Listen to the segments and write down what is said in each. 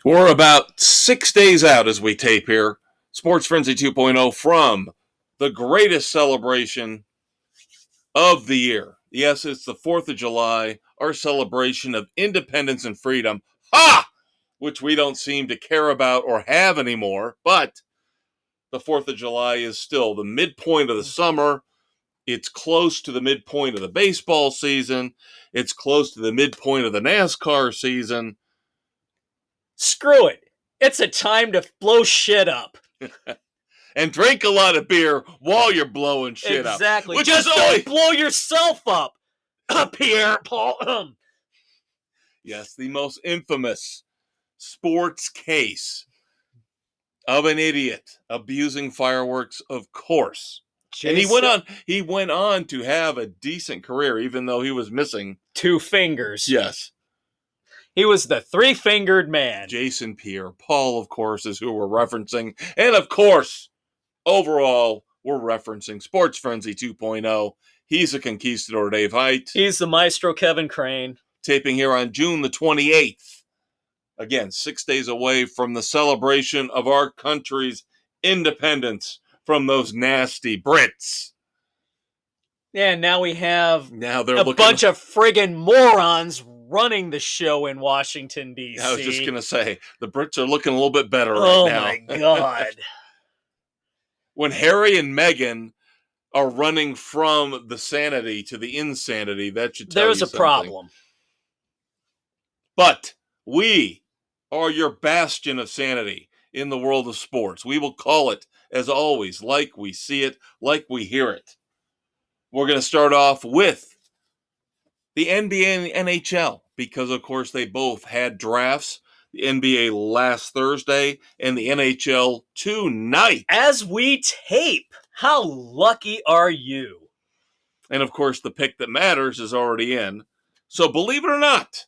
We're about 6 days out as we tape here. Sports Frenzy 2.0 from the greatest celebration of the year. Yes, it's the 4th of July, our celebration of independence and freedom. Ha! Which we don't seem to care about or have anymore, but the 4th of July is still the midpoint of the summer. It's close to the midpoint of the baseball season. It's close to the midpoint of the NASCAR season. Screw it. It's a time to blow shit up. And drink a lot of beer while you're blowing shit up. Exactly. Which Just is don't only... blow yourself up, Pierre Paul. Yes, the most infamous sports case of an idiot abusing fireworks, of course. And he went on to have a decent career, even though he was missing 2 fingers. Yes. He was the 3-fingered man. Jason Pierre-Paul, of course, is who we're referencing. And, of course, overall, we're referencing Sports Frenzy 2.0. He's a conquistador, Dave Height. He's the maestro, Kevin Crane. Taping here on June the 28th. Again, 6 days away from the celebration of our country's independence from those nasty Brits. Yeah, now we have a bunch of friggin' morons running the show in Washington, D.C. I was just going to say, the Brits are looking a little bit better right now. Oh, my God. When Harry and Meghan are running from the sanity to the insanity, that should tell you something. There's a problem. But we are your bastion of sanity in the world of sports. We will call it, as always, like we see it, like we hear it. We're going to start off with the NBA and the NHL because, of course, they both had drafts. The NBA last Thursday and the NHL tonight. As we tape, how lucky are you? And, of course, the pick that matters is already in. So, believe it or not,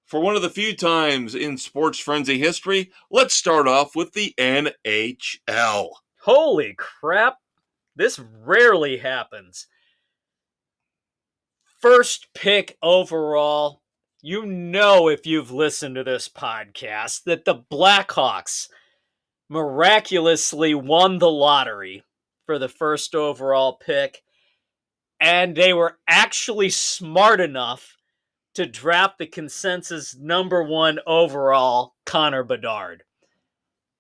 for one of the few times in Sports Frenzy history, let's start off with the NHL. Holy crap. This rarely happens. First pick overall. You know, if you've listened to this podcast, that the Blackhawks miraculously won the lottery for the first overall pick. And they were actually smart enough to draft the consensus number 1 overall Connor Bedard,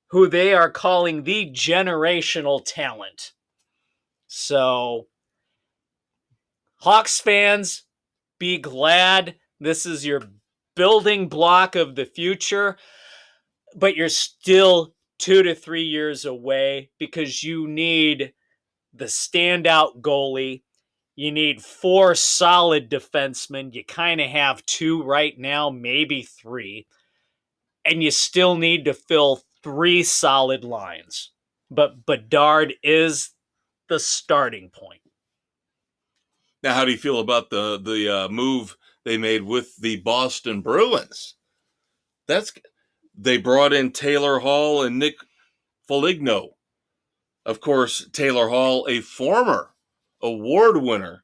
who they are calling the generational talent. So, Hawks fans, be glad this is your building block of the future, but you're still 2 to 3 years away because you need the standout goalie. You need 4 solid defensemen. You kind of have 2 right now, maybe 3. And you still need to fill 3 solid lines. But Bedard is the starting point. Now, how do you feel about the move they made with the Boston Bruins? They brought in Taylor Hall and Nick Foligno. Of course, Taylor Hall, a former award winner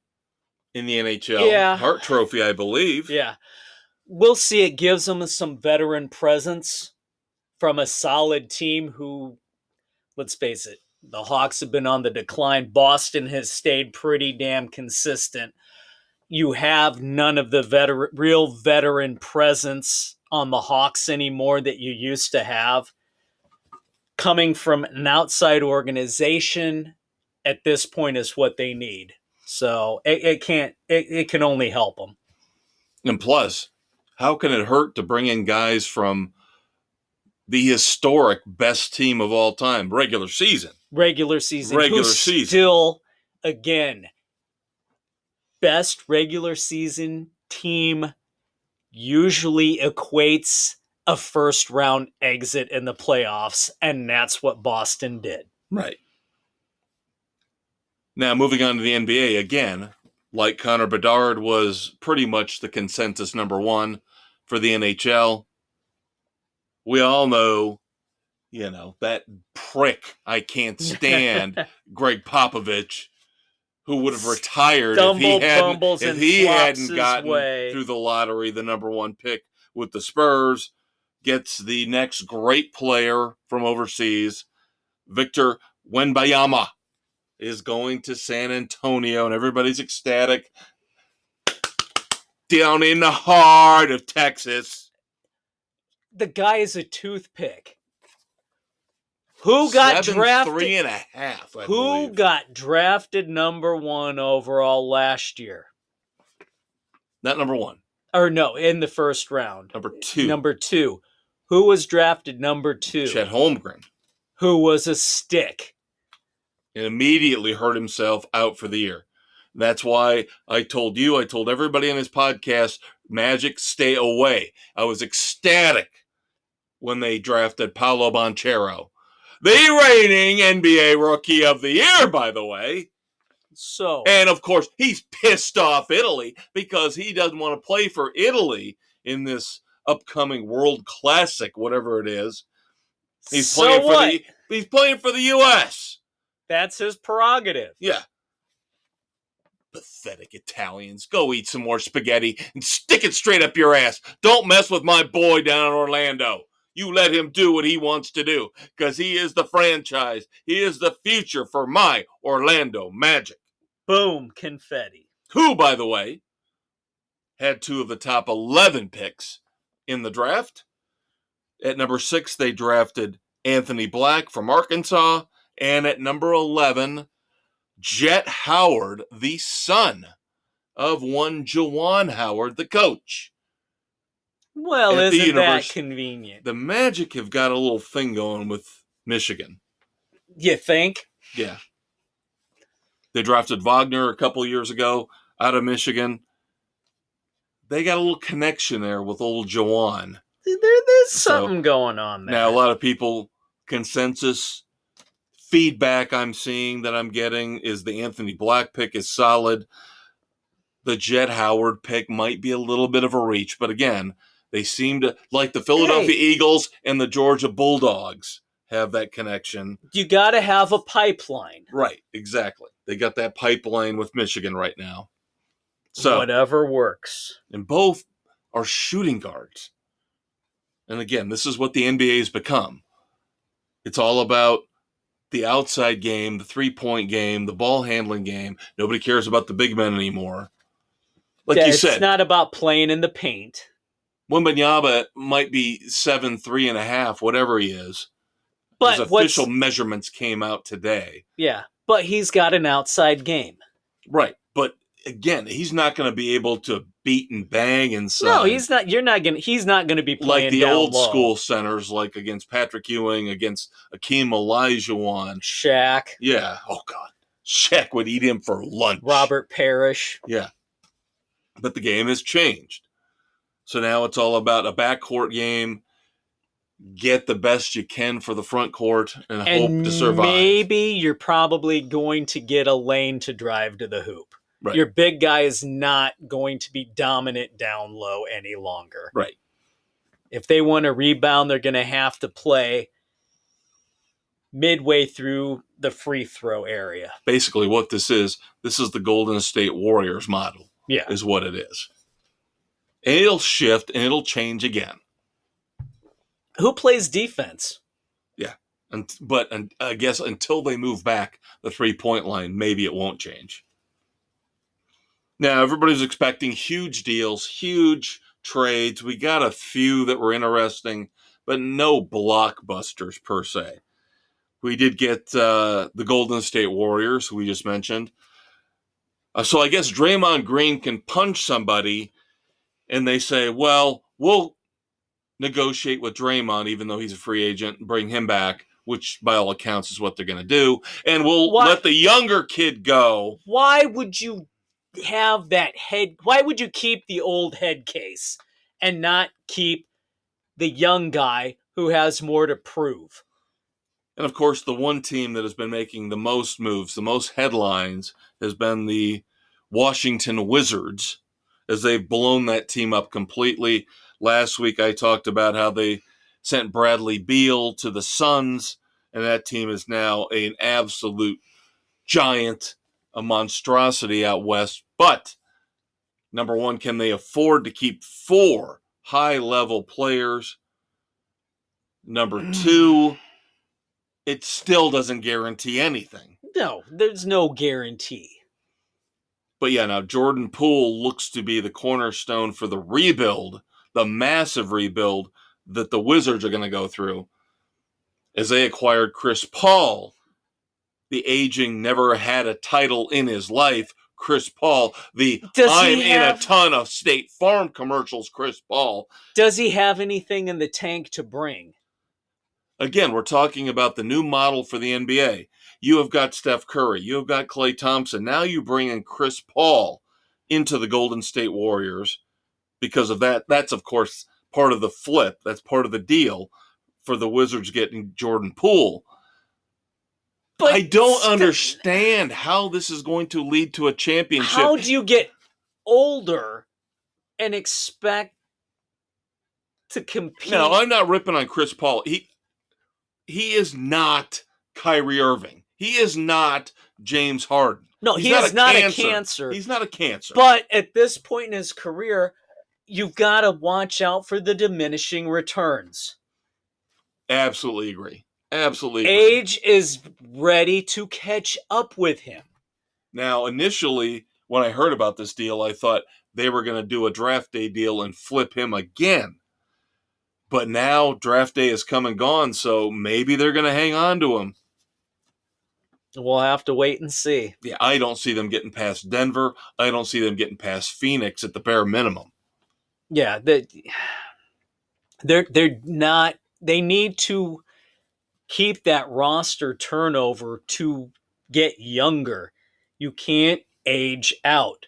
in the NHL. Hart Trophy, I believe. Yeah. We'll see. It gives them some veteran presence from a solid team who, let's face it, the Hawks have been on the decline. Boston has stayed pretty damn consistent. You have none of the real veteran presence on the Hawks anymore that you used to have. Coming from an outside organization at this point is what they need. So it can only help them. And plus, how can it hurt to bring in guys from the historic best team of all time, regular season? Regular season. Still, again, best regular season team usually equates a first round exit in the playoffs, and that's what Boston did. Right. Now, moving on to the NBA again, like Connor Bedard was pretty much the consensus number 1 for the NHL. We all know, that prick I can't stand, Greg Popovich, who would have retired if he hadn't gotten through the lottery, the number 1 pick with the Spurs. gets the next great player from overseas. Victor Wembanyama is going to San Antonio, and everybody's ecstatic. Down in the heart of Texas. The guy is a toothpick. Who got drafted? 3.5, Who got drafted number 1 overall last year? Not number 1. Or no, in the first round. Number 2. Number 2. Who was drafted number 2? Chet Holmgren. Who was a stick. And immediately hurt himself out for the year. That's why I told everybody on this podcast, Magic, stay away. I was ecstatic when they drafted Paolo Banchero. The reigning NBA Rookie of the Year, by the way. So, and of course, he's pissed off Italy because he doesn't want to play for Italy in this upcoming World Classic, whatever it is. He's playing for the U.S. That's his prerogative. Yeah. Pathetic Italians. Go eat some more spaghetti and stick it straight up your ass. Don't mess with my boy down in Orlando. You let him do what he wants to do because he is the franchise. He is the future for my Orlando Magic. Boom, confetti. Who, by the way, had 2 of the top 11 picks in the draft. At number 6, they drafted Anthony Black from Arkansas. And at number 11, Jet Howard, the son of one Juwan Howard, the coach. Well, isn't that convenient? The Magic have got a little thing going with Michigan. You think? Yeah. They drafted Wagner a couple years ago out of Michigan. They got a little connection there with old Juwan. There's something going on there. Now, a lot of people, consensus feedback I'm seeing that I'm getting is the Anthony Black pick is solid. The Jet Howard pick might be a little bit of a reach, but again, they seem to, like the Philadelphia Eagles and the Georgia Bulldogs, have that connection. You got to have a pipeline. Right, exactly. They got that pipeline with Michigan right now. So whatever works. And both are shooting guards. And again, this is what the NBA has become. It's all about the outside game, the three-point game, the ball handling game. Nobody cares about the big men anymore. Like you said, it's not about playing in the paint. Wembanyama might be 7'3.5", whatever he is. But his official measurements came out today. Yeah, but he's got an outside game. Right, but again, he's not going to be able to beat and bang inside. No, he's not. He's not going to be playing like the down old low. School centers, like against Patrick Ewing, against Akeem Olajuwon, Shaq. Yeah. Oh God, Shaq would eat him for lunch. Robert Parrish. Yeah. But the game has changed, so now it's all about a backcourt game. Get the best you can for the front court and hope to survive. Maybe you're probably going to get a lane to drive to the hoop. Right. Your big guy is not going to be dominant down low any longer. Right. If they want to rebound, they're going to have to play midway through the free throw area. Basically what this is the Golden State Warriors model. Yeah. Is what it is. And it'll shift and it'll change again. Who plays defense? Yeah. But I guess until they move back the 3-point line, maybe it won't change. Now, everybody's expecting huge deals, huge trades. We got a few that were interesting, but no blockbusters per se. We did get the Golden State Warriors, who we just mentioned. So I guess Draymond Green can punch somebody, and they say, well, we'll negotiate with Draymond, even though he's a free agent, and bring him back, which by all accounts is what they're going to do. And we'll let the younger kid go. Why would you have that head? Why would you keep the old head case and not keep the young guy who has more to prove? And of course, the one team that has been making the most moves, the most headlines, has been the Washington Wizards, as they've blown that team up completely. Last week, I talked about how they sent Bradley Beal to the Suns, and that team is now an absolute giant, a monstrosity out west. But, number one, can they afford to keep 4 high-level players? Number two, it still doesn't guarantee anything. No, there's no guarantee. But yeah, now Jordan Poole looks to be the cornerstone for the rebuild, the massive rebuild that the Wizards are going to go through, as they acquired Chris Paul, the aging, never had a title in his life Chris Paul, the I'm in a ton of State Farm commercials Chris Paul. Does he have anything in the tank to bring? Again, we're talking about the new model for the NBA. You have got Steph Curry. You have got Klay Thompson. Now you bring in Chris Paul into the Golden State Warriors because of that. That's, of course, part of the flip. That's part of the deal for the Wizards getting Jordan Poole. But I don't understand how this is going to lead to a championship. How do you get older and expect to compete? No, I'm not ripping on Chris Paul. He is not Kyrie Irving. He is not James Harden. No, he is not a cancer. He's not a cancer. But at this point in his career, you've got to watch out for the diminishing returns. Absolutely agree. Absolutely agree. Age is ready to catch up with him. Now, initially, when I heard about this deal, I thought they were going to do a draft day deal and flip him again. But now draft day is come and gone, so maybe they're going to hang on to him. We'll have to wait and see. Yeah, I don't see them getting past Denver. I don't see them getting past Phoenix at the bare minimum. Yeah, they're not. They need to keep that roster turnover to get younger. You can't age out,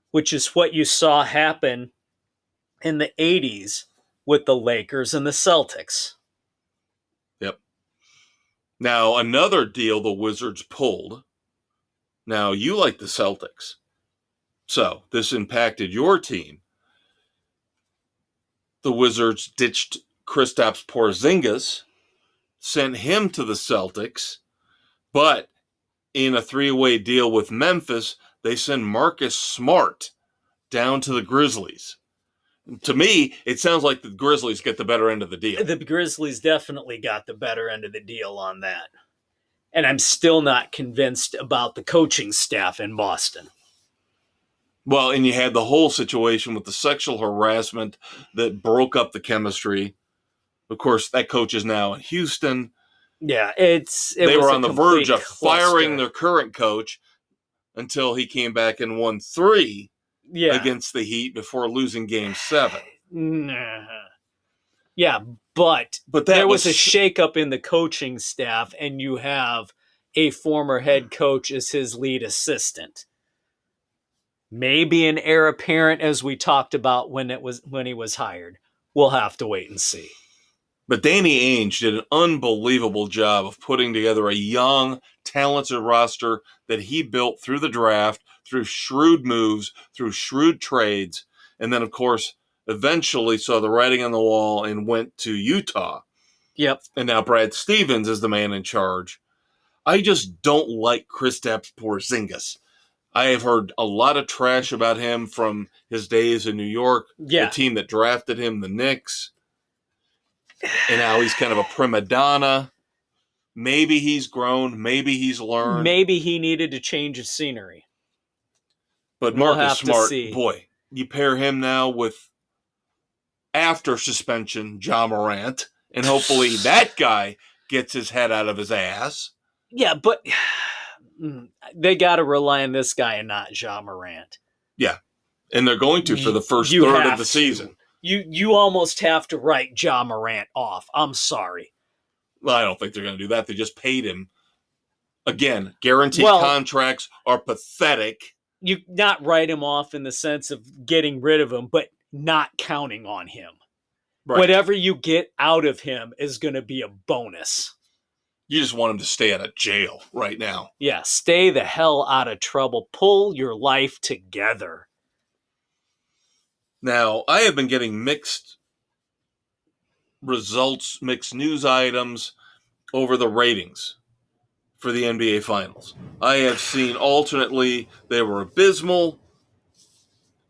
which is what you saw happen in the 80s with the Lakers and the Celtics. Yep. Now, another deal the Wizards pulled. Now, you like the Celtics. So, this impacted your team. The Wizards ditched Kristaps Porzingis, sent him to the Celtics, but in a three-way deal with Memphis, they send Marcus Smart down to the Grizzlies. To me, it sounds like the Grizzlies get the better end of the deal. The Grizzlies definitely got the better end of the deal on that. And I'm still not convinced about the coaching staff in Boston. Well, and you had the whole situation with the sexual harassment that broke up the chemistry. Of course, that coach is now in Houston. Yeah, they were on the verge of firing their current coach until he came back and won 3 against the Heat before losing Game 7. Yeah, but there was a shakeup in the coaching staff, and you have a former head coach as his lead assistant. Maybe an heir apparent, as we talked about when he was hired. We'll have to wait and see. But Danny Ainge did an unbelievable job of putting together a young, talented roster that he built through the draft, through shrewd moves, through shrewd trades, and then, of course, eventually saw the writing on the wall and went to Utah. Yep. And now Brad Stevens is the man in charge. I just don't like Kristaps Porzingis. I have heard a lot of trash about him from his days in New York, the team that drafted him, the Knicks. And now he's kind of a prima donna. Maybe he's grown. Maybe he's learned. Maybe he needed to change his scenery. But Marcus Smart, boy, you pair him now with, after suspension, Ja Morant, and hopefully that guy gets his head out of his ass. Yeah, but they got to rely on this guy and not Ja Morant. Yeah, and they're going to for the first third of the season. You almost have to write Ja Morant off. I'm sorry. Well, I don't think they're going to do that. They just paid him. Again, guaranteed contracts are pathetic. You not write him off in the sense of getting rid of him, but not counting on him. Right. Whatever you get out of him is going to be a bonus. You just want him to stay out of jail right now. Yeah, stay the hell out of trouble. Pull your life together. Now, I have been getting mixed results, mixed news items over the ratings for the NBA Finals. I have seen alternately they were abysmal.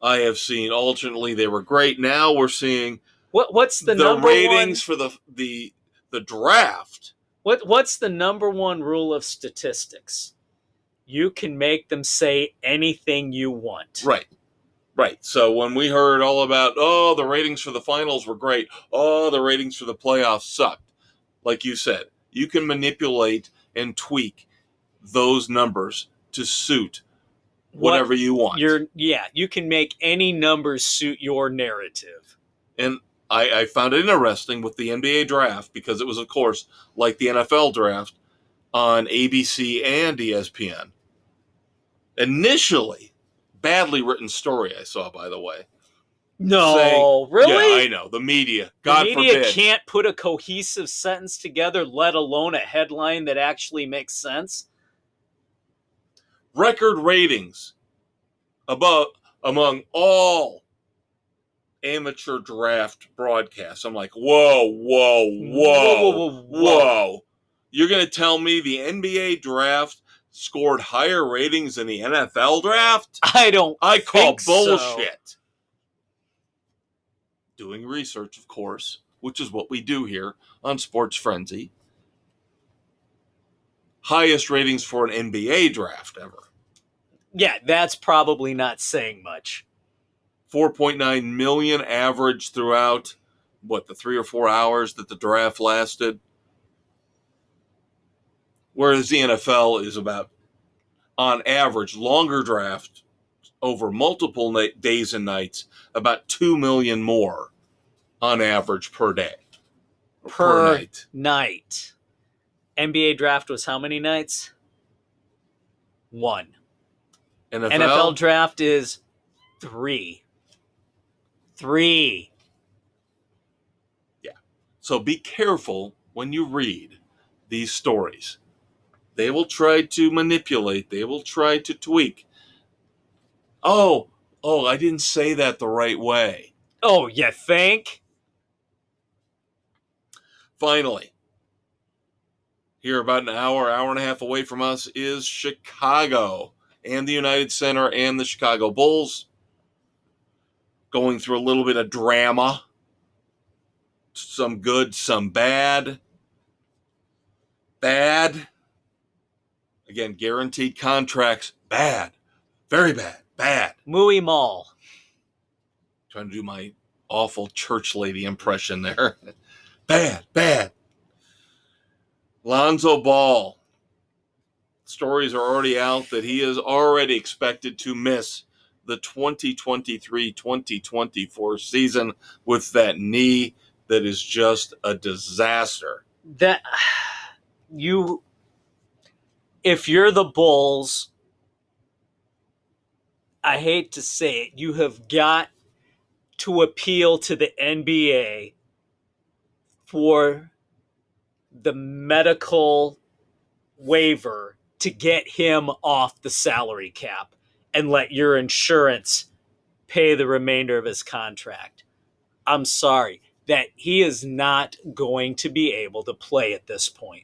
I have seen alternately they were great. Now we're seeing what's the number ratings for the The draft. What's the number one rule of statistics? You can make them say anything you want. Right. So when we heard all about, the ratings for the finals were great. The ratings for the playoffs sucked. Like you said, you can manipulate and tweak those numbers to suit whatever you want. You can make any numbers suit your narrative. And I found it interesting with the NBA draft because it was, of course, like the NFL draft on ABC and ESPN. Initially, badly written story I saw, by the way. No, really? Yeah, I know. The media. God forbid. The media can't put a cohesive sentence together, let alone a headline that actually makes sense. Record ratings among all amateur draft broadcasts. I'm like, whoa. You're going to tell me the NBA draft scored higher ratings than the NFL draft? I call bullshit. So. Doing research, of course, which is what we do here on Sports Frenzy. Highest ratings for an NBA draft ever. Yeah, that's probably not saying much. 4.9 million average throughout, the 3 or 4 hours that the draft lasted. Whereas the NFL is about, on average, longer draft over multiple days and nights, about 2 million more on average per day. Per night. NBA draft was how many nights? 1. NFL draft is 3. 3. Yeah. So be careful when you read these stories. They will try to manipulate. They will try to tweak. Oh, I didn't say that the right way. Oh, you think? Finally, here about an hour and a half away from us is Chicago and the United Center and the Chicago Bulls. Going through a little bit of drama. Some good, some bad. Bad. Again, guaranteed contracts. Bad. Very bad. Bad. Mooey Mall. Trying to do my awful church lady impression there. Bad. Lonzo Ball. Stories are already out that he is already expected to miss the 2023-2024 season with that knee that is just a disaster. If you're the Bulls, I hate to say it, you have got to appeal to the NBA for the medical waiver to get him off the salary cap and let your insurance pay the remainder of his contract. I'm sorry that he is not going to be able to play at this point.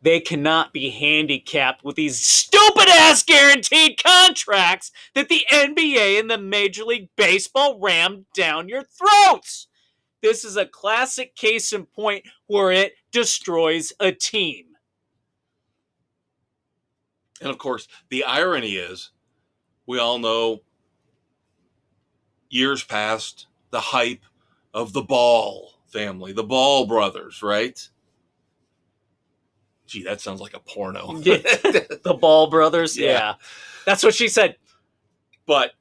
They cannot be handicapped with these stupid-ass guaranteed contracts that the NBA and the Major League Baseball rammed down your throats. This is a classic case in point where it destroys a team. And of course, the irony is, we all know years past the hype of the Ball family, the Ball brothers, right? Gee, that sounds like a porno. The Ball brothers? Yeah. That's what she said. But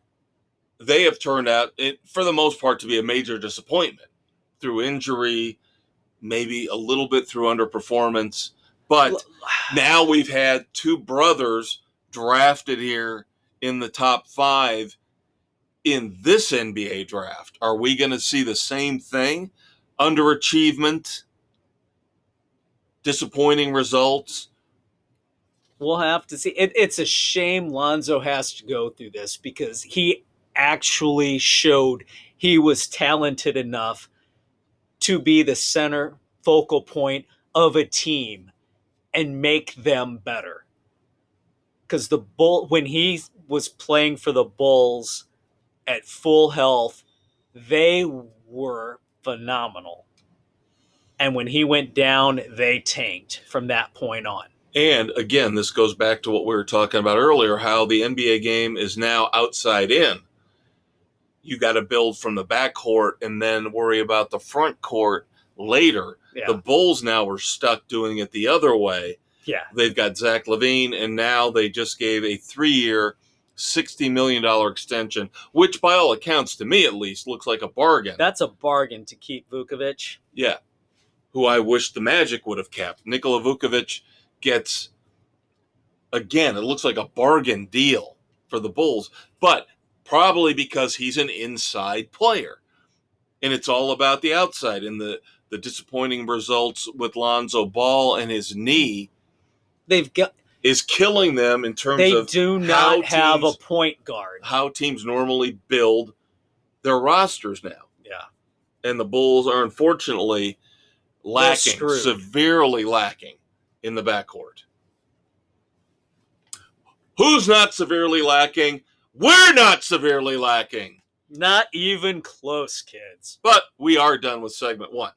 they have turned out, for the most part, to be a major disappointment through injury, maybe a little bit through underperformance. But now we've had 2 brothers drafted here in the top 5 in this NBA draft. Are we going to see the same thing? Underachievement? Disappointing results? We'll have to see. It's a shame Lonzo has to go through this because he actually showed he was talented enough to be the center focal point of a team and make them better. Because when he was playing for the Bulls at full health, they were phenomenal. And when he went down, they tanked from that point on. And again, this goes back to what we were talking about earlier, how the NBA game is now outside in. You got to build from the backcourt and then worry about the front court later. Yeah. The Bulls now are stuck doing it the other way. Yeah. They've got Zach LaVine, and now they just gave a 3-year, $60 million extension, which by all accounts, to me at least, looks like a bargain. That's a bargain to keep Vukovic. Yeah. Who I wish the Magic would have kept. Nikola Vukovic gets, again, it looks like a bargain deal for the Bulls, but probably because he's an inside player. And it's all about the outside. And the disappointing results with Lonzo Ball and his knee is killing them in terms of they do not have a point guard. How teams normally build their rosters now. Yeah. And the Bulls are unfortunately severely lacking in the backcourt. Who's not severely lacking? We're not severely lacking. Not even close, kids. But we are done with segment 1.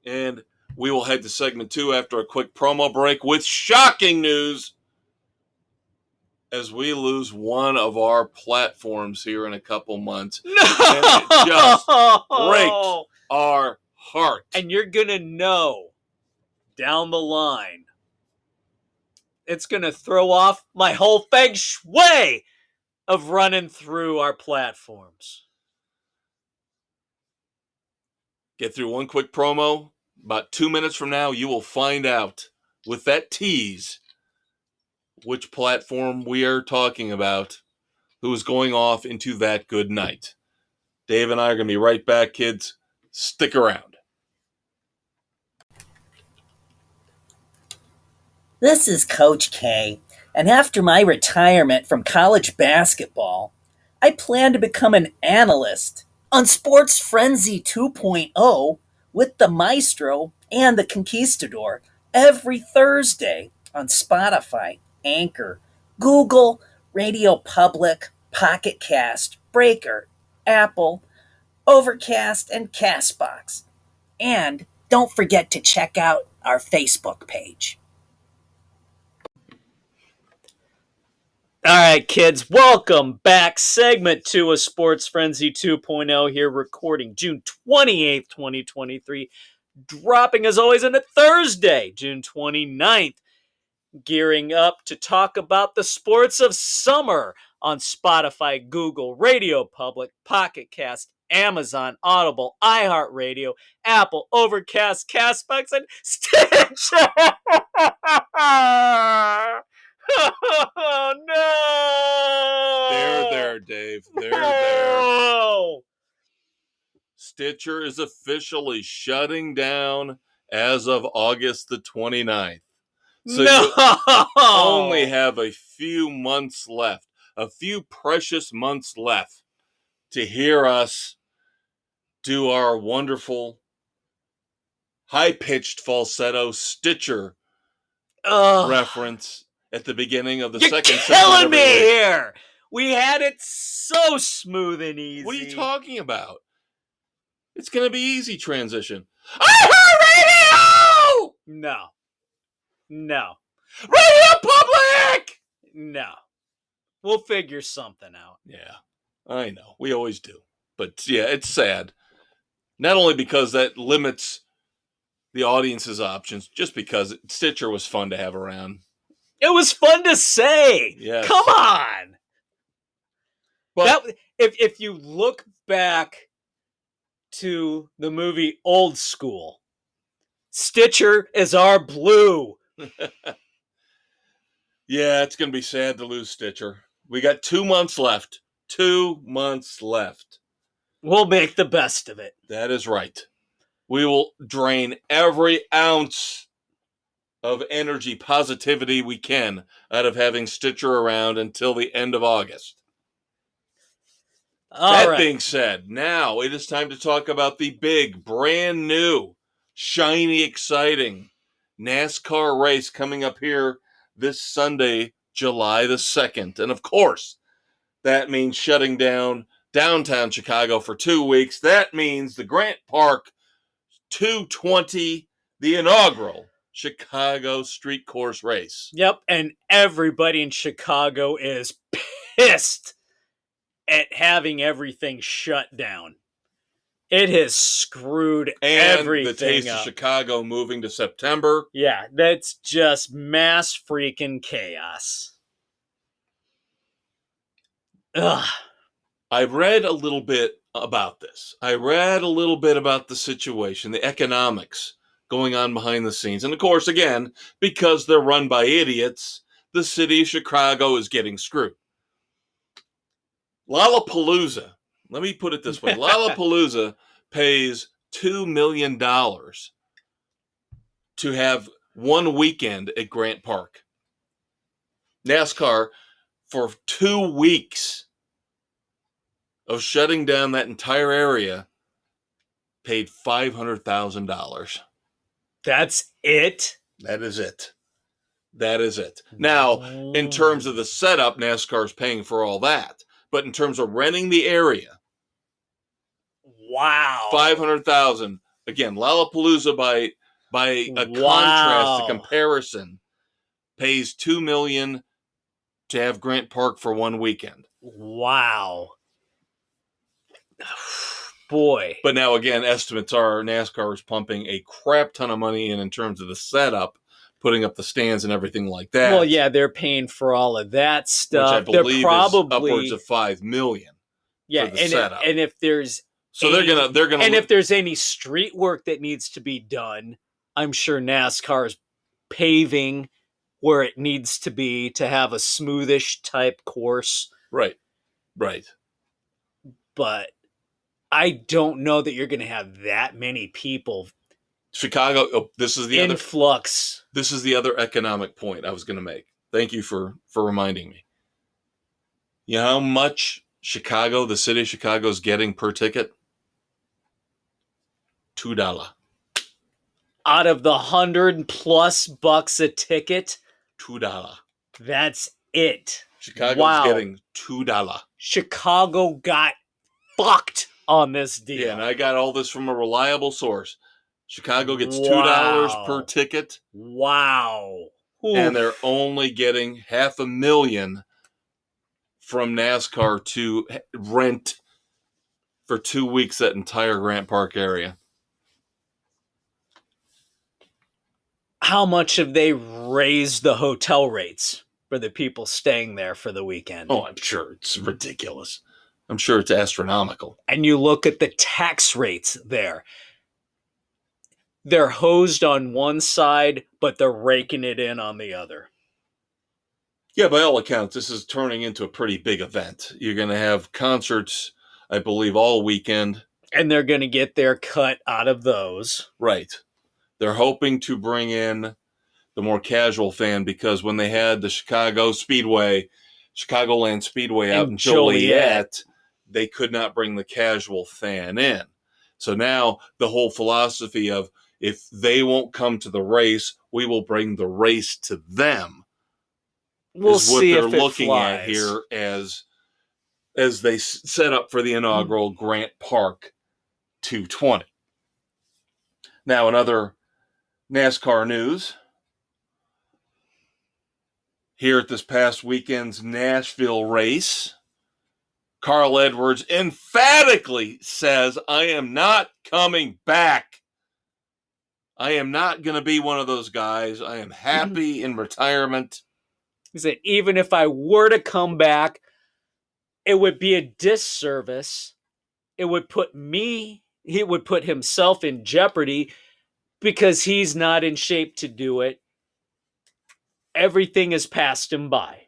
And we will head to segment 2 after a quick promo break with shocking news as we lose one of our platforms here in a couple months. No! And it just breaks our heart. And you're going to know down the line, it's going to throw off my whole feng shui of running through our platforms. Get through one quick promo. About 2 minutes from now, you will find out with that tease which platform we are talking about, who is going off into that good night. Dave and I are going to be right back, kids. Stick around. This is Coach K, and after my retirement from college basketball, I plan to become an analyst on Sports Frenzy 2.0 with the Maestro and the Conquistador every Thursday on Spotify, Anchor, Google, Radio Public, Pocket Cast, Breaker, Apple, Overcast, and Castbox. And don't forget to check out our Facebook page. All right, kids, welcome back. Segment 2 of Sports Frenzy 2.0 here, recording June 28th, 2023. Dropping, as always, on a Thursday, June 29th. Gearing up to talk about the sports of summer on Spotify, Google, Radio Public, Pocket Cast, Amazon, Audible, iHeartRadio, Apple, Overcast, Castbox, and Stitcher. Oh, no! There, Dave. There. Stitcher is officially shutting down as of August the 29th. So you only have a few months left, a few precious months left to hear us do our wonderful high-pitched falsetto Stitcher reference at the beginning of the second segment. You're killing me here! We had it so smooth and easy. What are you talking about? It's going to be easy transition. iHeartRadio! No. Radio Public! No. We'll figure something out. Yeah, I know. We always do. But yeah, it's sad. Not only because that limits the audience's options, just because Stitcher was fun to have around. It was fun to say. Yes. Come on. But if you look back to the movie Old School, Stitcher is our Blue. yeah, it's going to be sad to lose Stitcher. We got 2 months left. 2 months left. We'll make the best of it. That is right. We will drain every ounce of energy, positivity we can out of having Stitcher around until the end of August. That being said, now it is time to talk about the big, brand new, shiny, exciting NASCAR race coming up here this Sunday, July the 2nd. And of course, that means shutting down downtown Chicago for 2 weeks. That means the Grant Park 220, the inaugural Chicago Street Course race. Yep, and everybody in Chicago is pissed at having everything shut down. It has screwed And everything the Taste up. of Chicago moving to September. Yeah, that's just mass freaking chaos. Ugh. I read a little bit about this. I read a little bit about the situation, the economics going on behind the scenes. And of course, again, because they're run by idiots, the city of Chicago is getting screwed. Lollapalooza, let me put it this way. Lollapalooza pays $2 million to have one weekend at Grant Park. NASCAR, for 2 weeks of shutting down that entire area, paid $500,000. That's it? That is it. That is it. Now, in terms of the setup, NASCAR is paying for all that. But in terms of renting the area, wow, $500,000. Again, Lollapalooza by a contrast, a comparison, pays $2 million to have Grant Park for one weekend. Wow. Boy. But now, again, estimates are NASCAR is pumping a crap ton of money in terms of the setup, putting up the stands and everything like that. Well, yeah, they're paying for all of that stuff. Which I believe they're probably is upwards of $5 million. Yeah, for the setup. And if there's so they're gonna and if there's any street work that needs to be done, I'm sure NASCAR is paving where it needs to be to have a smoothish type course. Right. But I don't know that you're going to have that many people. Chicago. Oh, this is the influx. This is the other economic point I was going to make. Thank you for reminding me. You know how much Chicago, the city of Chicago, is getting per ticket? $2. Out of the $100+ a ticket, $2. That's it. Chicago's getting $2. Chicago got fucked on this deal. Yeah, and I got all this from a reliable source. Chicago gets $2 per ticket. Wow. Oof. And they're only getting $500,000 from NASCAR to rent for 2 weeks that entire Grant Park area. How much have they raised the hotel rates for the people staying there for the weekend? Oh, I'm sure it's ridiculous. I'm sure it's astronomical. And you look at the tax rates there. They're hosed on one side, but they're raking it in on the other. Yeah, by all accounts, this is turning into a pretty big event. You're going to have concerts, I believe, all weekend. And they're going to get their cut out of those. Right. They're hoping to bring in the more casual fan because when they had the Chicagoland Speedway out in Joliet, they could not bring the casual fan in. So now the whole philosophy of if they won't come to the race, we will bring the race to them. We'll is what see they're if it looking flies. at here as they set up for the inaugural Grant Park 220. Now, in other NASCAR news, here at this past weekend's Nashville race, Carl Edwards emphatically says, I am not coming back. I am not going to be one of those guys. I am happy in retirement. He said, even if I were to come back, it would be a disservice. It would put himself in jeopardy because he's not in shape to do it. Everything has passed him by.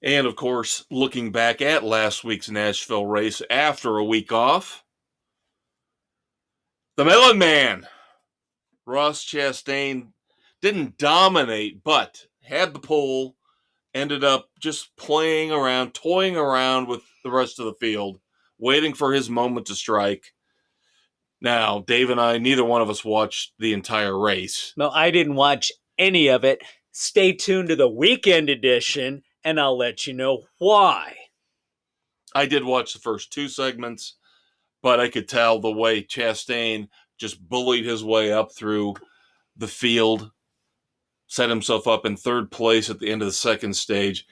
And, of course, looking back at last week's Nashville race after a week off, the Melon Man, Ross Chastain, didn't dominate, but had the pole, ended up just toying around with the rest of the field, waiting for his moment to strike. Now, Dave and I, neither one of us watched the entire race. No, I didn't watch any of it. Stay tuned to the weekend edition, and I'll let you know why. I did watch the first two segments, But I could tell the way Chastain just bullied his way up through the field, set himself up in third place at the end of the second stage.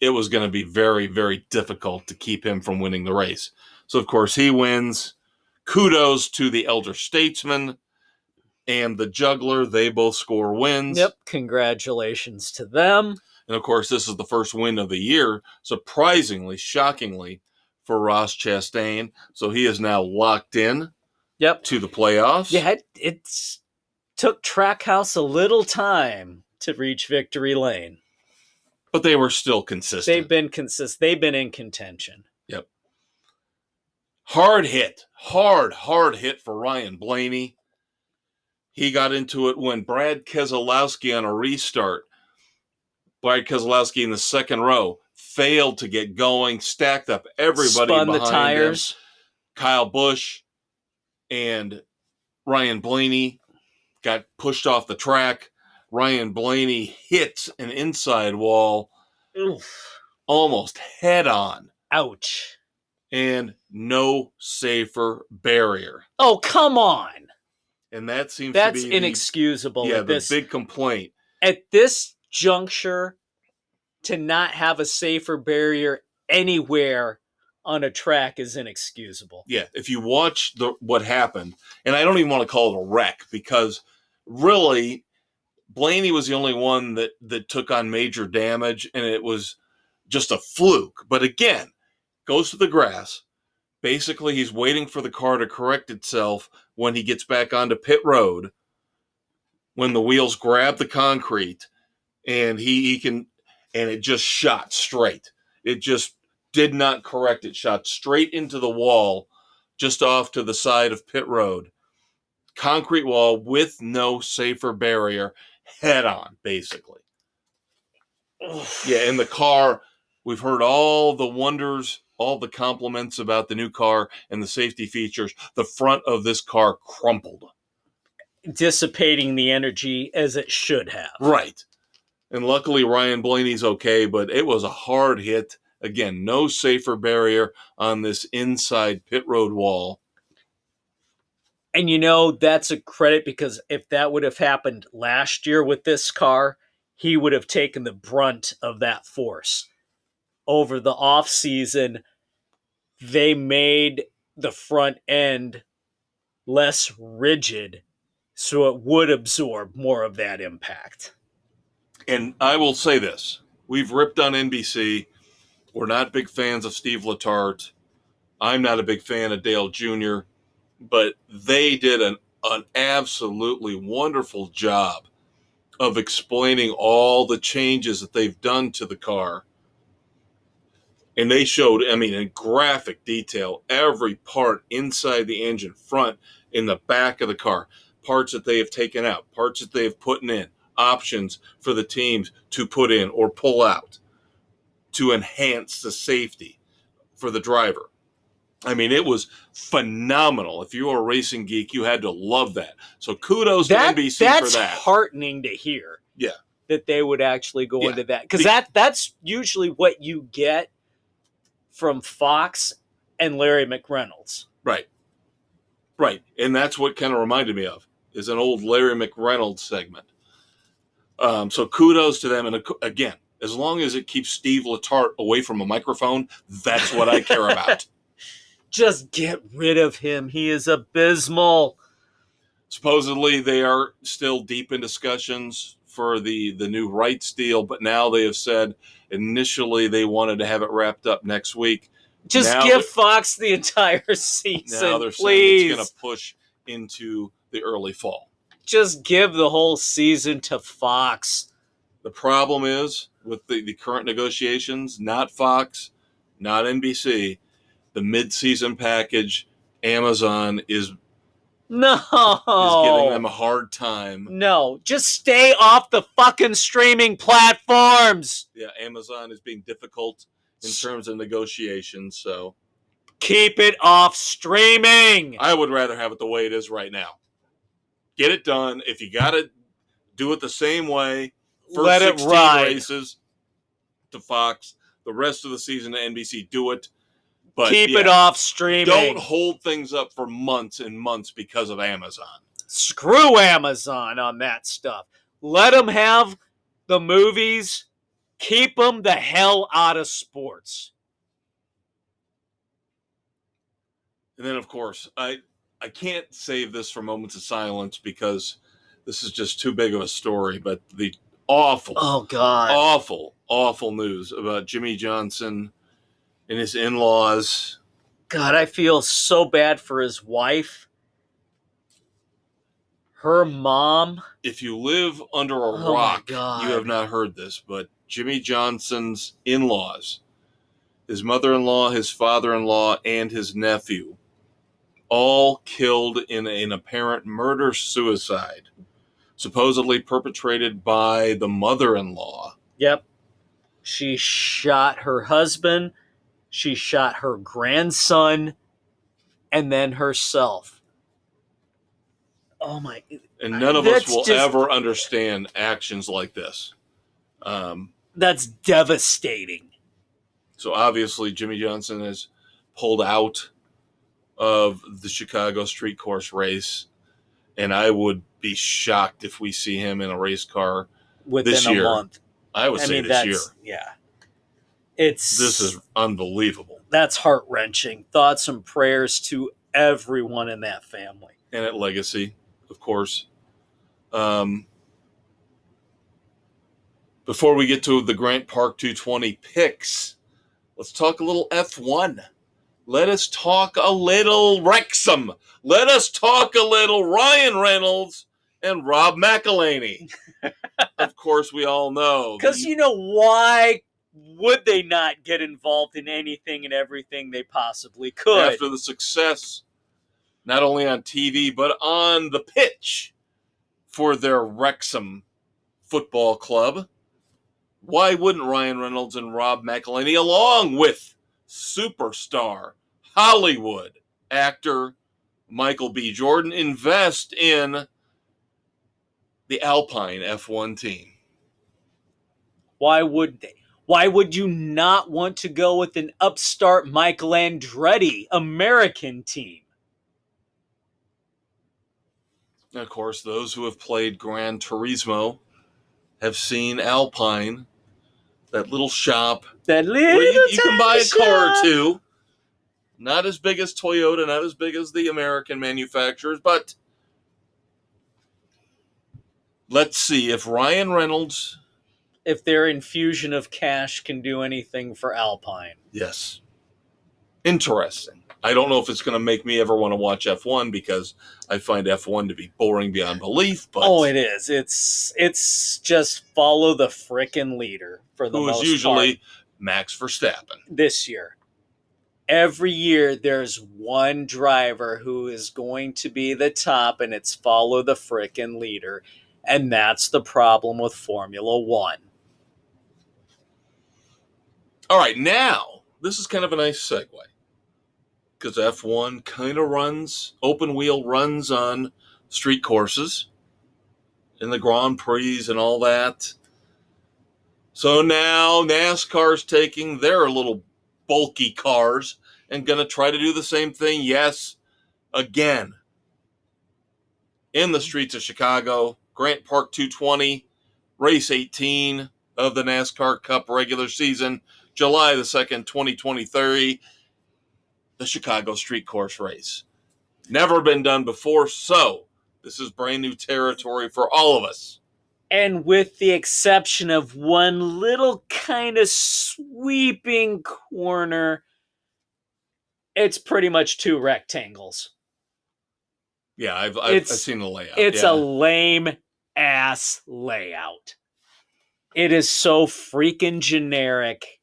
It was going to be very, very difficult to keep him from winning the race. So, of course, he wins. Kudos to the elder statesman and the juggler. They both score wins. Yep, congratulations to them. And, of course, this is the first win of the year, surprisingly, shockingly, for Ross Chastain. So he is now locked in to the playoffs. Yeah, it took Trackhouse a little time to reach victory lane. But they were still consistent. They've been consistent. They've been in contention. Yep. Hard hit for Ryan Blaney. He got into it when Brad Keselowski on a restart. Brad Keselowski in the second row failed to get going, stacked up everybody Spun behind the tires. him. Kyle Busch and Ryan Blaney got pushed off the track. Ryan Blaney hits an inside wall. Oof. Almost head on. Ouch. And no safer barrier. Oh, come on. And that seems That's to be inexcusable. the big complaint. At this juncture, to not have a safer barrier anywhere on a track is inexcusable. Yeah, if you watch what happened, and I don't even want to call it a wreck, because really, Blaney was the only one that took on major damage, and it was just a fluke. But again, goes to the grass. Basically, he's waiting for the car to correct itself when he gets back onto pit road, when the wheels grab the concrete, and he can, and it just shot straight. It just did not correct. It shot straight into the wall, just off to the side of pit road. Concrete wall with no safer barrier, head on, basically. Yeah, in the car, we've heard all the wonders, all the compliments about the new car and the safety features. The front of this car crumpled. Dissipating the energy as it should have. Right. And luckily Ryan Blaney's okay, but it was a hard hit. Again, no safer barrier on this inside pit road wall. And that's a credit, because if that would have happened last year with this car, he would have taken the brunt of that force. Over the off season, they made the front end less rigid, so it would absorb more of that impact. And I will say this. We've ripped on NBC. We're not big fans of Steve Letarte. I'm not a big fan of Dale Jr., but they did an absolutely wonderful job of explaining all the changes that they've done to the car. And they showed, in graphic detail, every part inside the engine, front, in the back of the car, parts that they have taken out, parts that they have put in, options for the teams to put in or pull out to enhance the safety for the driver. It was phenomenal. If you were a racing geek, you had to love that. So kudos to NBC for that. That's heartening to hear. Yeah. That they would actually go into that. Because that's usually what you get from Fox and Larry McReynolds. Right. Right. And that's what kind of reminded me of, is an old Larry McReynolds segment. So kudos to them. And again, as long as it keeps Steve Letarte away from a microphone, that's what I care about. Just get rid of him. He is abysmal. Supposedly, they are still deep in discussions for the new rights deal, but now they have said initially they wanted to have it wrapped up next week. Just give Fox the entire season, now they're please. saying it's going to push into the early fall. Just give the whole season to Fox. The problem is, with the current negotiations, not Fox, not NBC, the mid-season package, Amazon is giving them a hard time. No, just stay off the fucking streaming platforms. Yeah, Amazon is being difficult in terms of negotiations, so keep it off streaming. I would rather have it the way it is right now. Get it done. If you got to do it the same way, let it ride. Races to Fox, the rest of the season to NBC, do it. But Keep yeah, it off streaming. Don't hold things up for months and months because of Amazon. Screw Amazon on that stuff. Let them have the movies. Keep them the hell out of sports. And then, of course, I can't save this for moments of silence because this is just too big of a story, but the awful news about Jimmy Johnson and his in-laws. God, I feel so bad for his wife. Her mom. If you live under a rock, you have not heard this, but Jimmy Johnson's in-laws, his mother-in-law, his father-in-law, and his nephew, all killed in an apparent murder-suicide, supposedly perpetrated by the mother-in-law. Yep. She shot her husband, she shot her grandson, and then herself. Oh my. And none of us will ever understand actions like this. That's devastating. So obviously Jimmy Johnson has pulled out of the Chicago Street Course race, and I would be shocked if we see him in a race car within a month. I would say this year. Yeah. This is unbelievable. That's heart-wrenching. Thoughts and prayers to everyone in that family. And at Legacy, of course. Before we get to the Grant Park 220 picks, let's talk a little F1. Let us talk a little Wrexham. Let us talk a little Ryan Reynolds and Rob McElhenney. Of course, we all know. Because why would they not get involved in anything and everything they possibly could? After the success, not only on TV, but on the pitch for their Wrexham football club. Why wouldn't Ryan Reynolds and Rob McElhenney, along with superstar Hollywood actor Michael B. Jordan, invest in the Alpine F1 team? Why would they? Why would you not want to go with an upstart Michael Andretti American team? And of course, those who have played Gran Turismo have seen Alpine, that little shop where you can buy a car or two. Not as big as Toyota, not as big as the American manufacturers, but let's see if Ryan Reynolds, if their infusion of cash can do anything for Alpine. Yes. Interesting. I don't know if it's going to make me ever want to watch F1 because I find F1 to be boring beyond belief. But it is. It's just follow the frickin' leader for the most part. Who is usually Max Verstappen. This year. Every year there's one driver who is going to be the top, and it's follow the frickin' leader. And that's the problem with Formula One. All right, now, this is kind of a nice segue. Because F1 kind of runs, open wheel runs on street courses in the Grand Prix and all that. So now NASCAR's taking their little bulky cars and going to try to do the same thing, yes, again. In the streets of Chicago, Grant Park 220, race 18 of the NASCAR Cup regular season, July the 2nd, 2023. The Chicago Street Course race. Never been done before, so this is brand new territory for all of us. And with the exception of one little kind of sweeping corner, it's pretty much two rectangles. Yeah, I've seen the layout. It's a lame-ass layout. It is so freaking generic.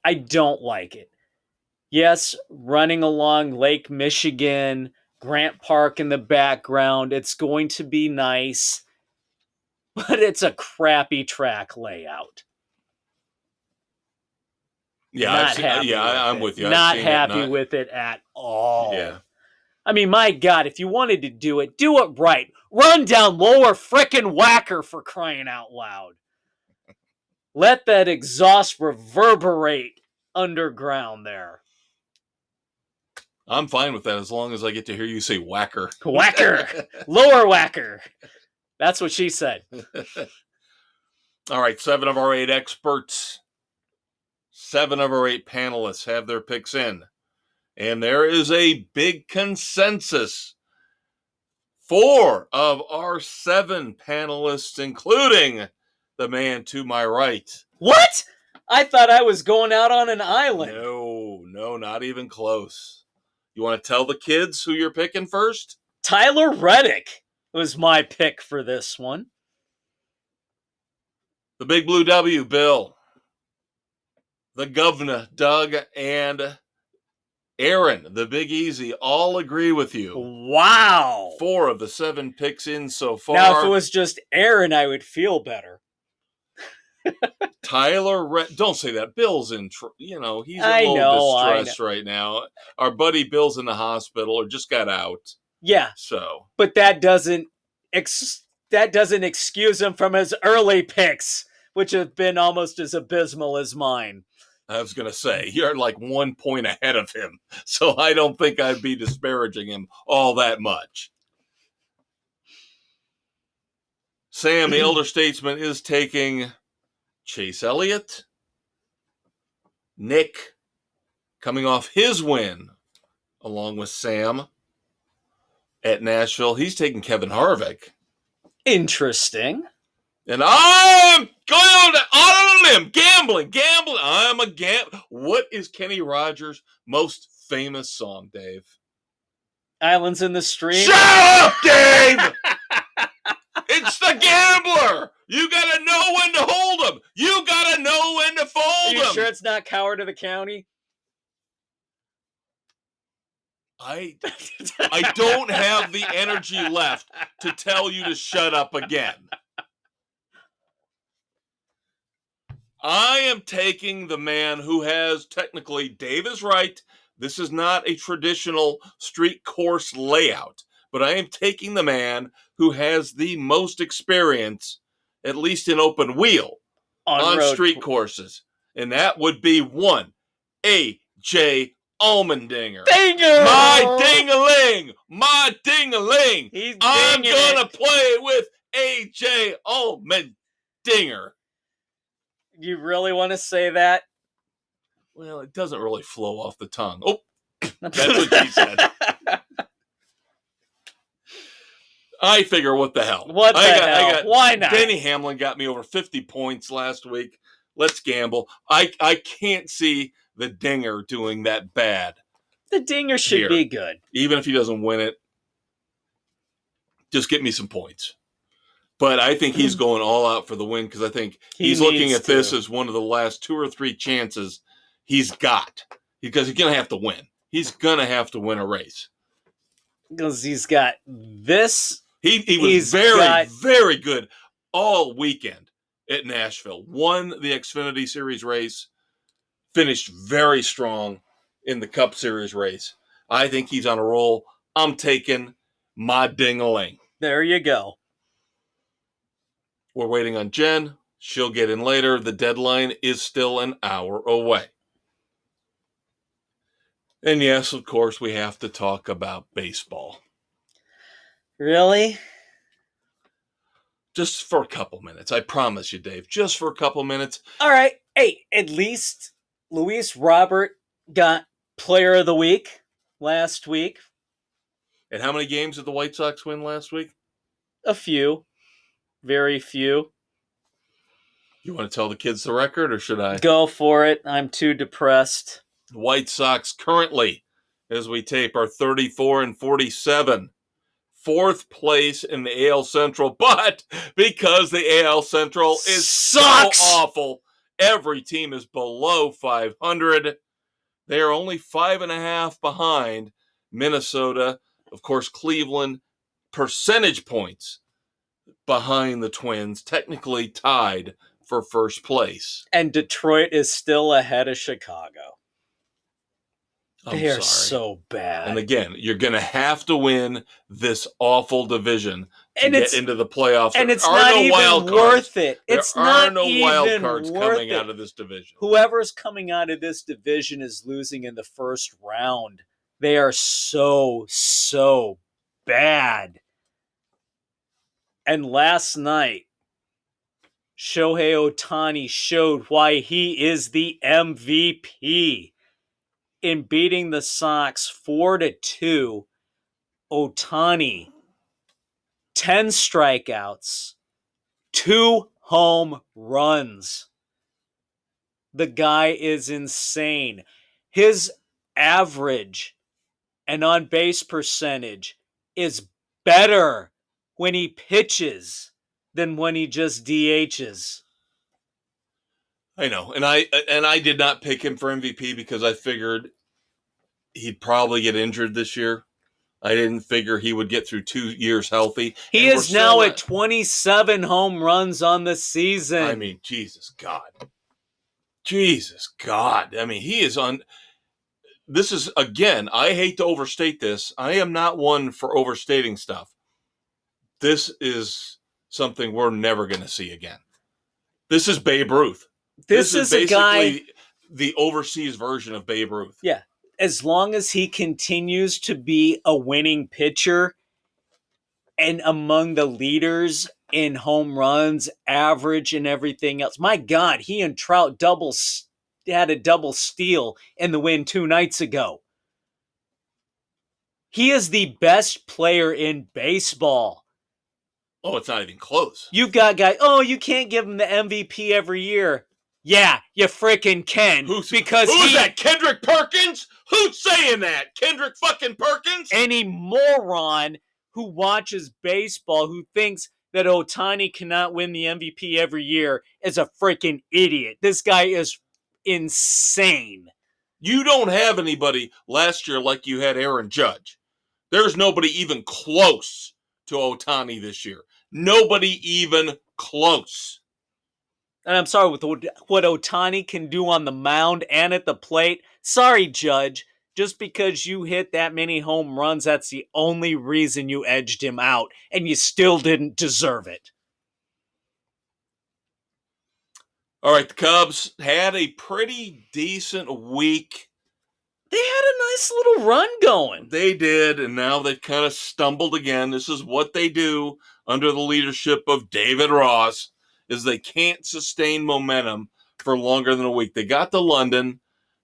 I don't like it. Yes, running along Lake Michigan, Grant Park in the background, it's going to be nice, but it's a crappy track layout. Yeah, I'm with you. Not happy with it at all. Yeah. I mean, my God, if you wanted to do it right. Run down Lower frickin' Whacker, for crying out loud. Let that exhaust reverberate underground there. I'm fine with that as long as I get to hear you say whacker. Whacker. Lower whacker. That's what she said. All right, 7 of our 8 experts, 7 of our 8 panelists have their picks in. And there is a big consensus. 4 of our 7 panelists, including the man to my right. What? I thought I was going out on an island. No, not even close. You want to tell the kids who you're picking first? Tyler Reddick was my pick for this one. The Big Blue W, Bill. The Governor, Doug, and Aaron, the Big Easy, all agree with you. Wow. 4 of the 7 picks in so far. Now, if it was just Aaron, I would feel better. Tyler, don't say that. Bill's in, he's a little distressed right now. Our buddy Bill's in the hospital or just got out. Yeah. So, but that doesn't excuse him from his early picks, which have been almost as abysmal as mine. I was going to say, you're like 1 point ahead of him. So I don't think I'd be disparaging him all that much. Sam, the elder statesman, is taking Chase Elliott. Nick, coming off his win, along with Sam at Nashville, he's taking Kevin Harvick. Interesting. And I'm going out on a limb, gambling. I'm a gambler. What is Kenny Rogers' most famous song, Dave? Islands in the Stream. Shut up, Dave! It's the gambler. You got to know when to hold them. You got to know when to fold them. Are you sure it's not Coward of the County? I don't have the energy left to tell you to shut up again. I am taking the man who has, technically, Dave is right, this is not a traditional street course layout, but I am taking the man who has the most experience, at least in open wheel, on street courses. And that would be one, A.J. Allmendinger. Dinger! My ding-a-ling! My ding-a-ling! I'm going to play with A.J. Allmendinger. You really want to say that? Well, it doesn't really flow off the tongue. Oh, that's what she said. I figure, what the hell? What the hell? Why not? Denny Hamlin got me over 50 points last week. Let's gamble. I can't see the Dinger doing that bad. The Dinger should be good. Even if he doesn't win it, just get me some points. But I think he's going all out for the win because I think he's looking at this as one of the last 2 or 3 chances he's got. Because he's going to have to win. He's going to have to win a race. Because he's got this. He was very good all weekend at Nashville. Won the Xfinity Series race. Finished very strong in the Cup Series race. I think he's on a roll. I'm taking my ding-a-ling. There you go. We're waiting on Jen. She'll get in later. The deadline is still an hour away. And yes, of course, we have to talk about baseball. Really? Just for a couple minutes. I promise you, Dave. Just for a couple minutes. All right. Hey, at least Luis Robert got Player of the Week last week. And how many games did the White Sox win last week? A few. Very few. You want to tell the kids the record, or should I? Go for it. I'm too depressed. The White Sox currently, as we tape, are 34-47. 4th place in the AL Central, but because the AL Central is Sucks! So awful, every team is below 500. They are only 5.5 behind Minnesota. Of course, Cleveland, percentage points behind the Twins, technically tied for first place. And Detroit is still ahead of Chicago. They are sorry. so bad. And again, you're going to have to win this awful division to get into the playoffs. And there it's are not no even wild worth cards. it. There It's are not no even wild cards worth coming it. out of this division. Whoever's coming out of this division is losing in the first round. They are so bad. And last night, Shohei Ohtani showed why he is the MVP. In beating the Sox 4-2, Ohtani, 10 strikeouts, 2 home runs. The guy is insane. His average and on-base percentage is better when he pitches than when he just DHs. I know, and I did not pick him for MVP because I figured he'd probably get injured this year. I didn't figure he would get through 2 years healthy. He is now at 27 home runs on the season. I mean, Jesus God. I mean, he is on. This is, again, I hate to overstate this. I am not one for overstating stuff. This is something we're never going to see again. This is Babe Ruth. This is basically a guy, the overseas version of Babe Ruth. Yeah. As long as he continues to be a winning pitcher and among the leaders in home runs, average, and everything else. My God, he and Trout had a double steal in the win 2 nights ago. He is the best player in baseball. Oh, it's not even close. You've got guys, you can't give him the MVP every year. Yeah, you frickin' can. Who's that? Kendrick Perkins? Who's saying that? Kendrick fucking Perkins? Any moron who watches baseball who thinks that Ohtani cannot win the MVP every year is a freaking idiot. This guy is insane. You don't have anybody last year like you had Aaron Judge. There's nobody even close to Ohtani this year. Nobody even close. And I'm sorry, with what Ohtani can do on the mound and at the plate, sorry, Judge. Just because you hit that many home runs, that's the only reason you edged him out, and you still didn't deserve it. All right, the Cubs had a pretty decent week. They had a nice little run going. They did, and now they've kind of stumbled again. This is what they do under the leadership of David Ross, is they can't sustain momentum for longer than a week. They got to London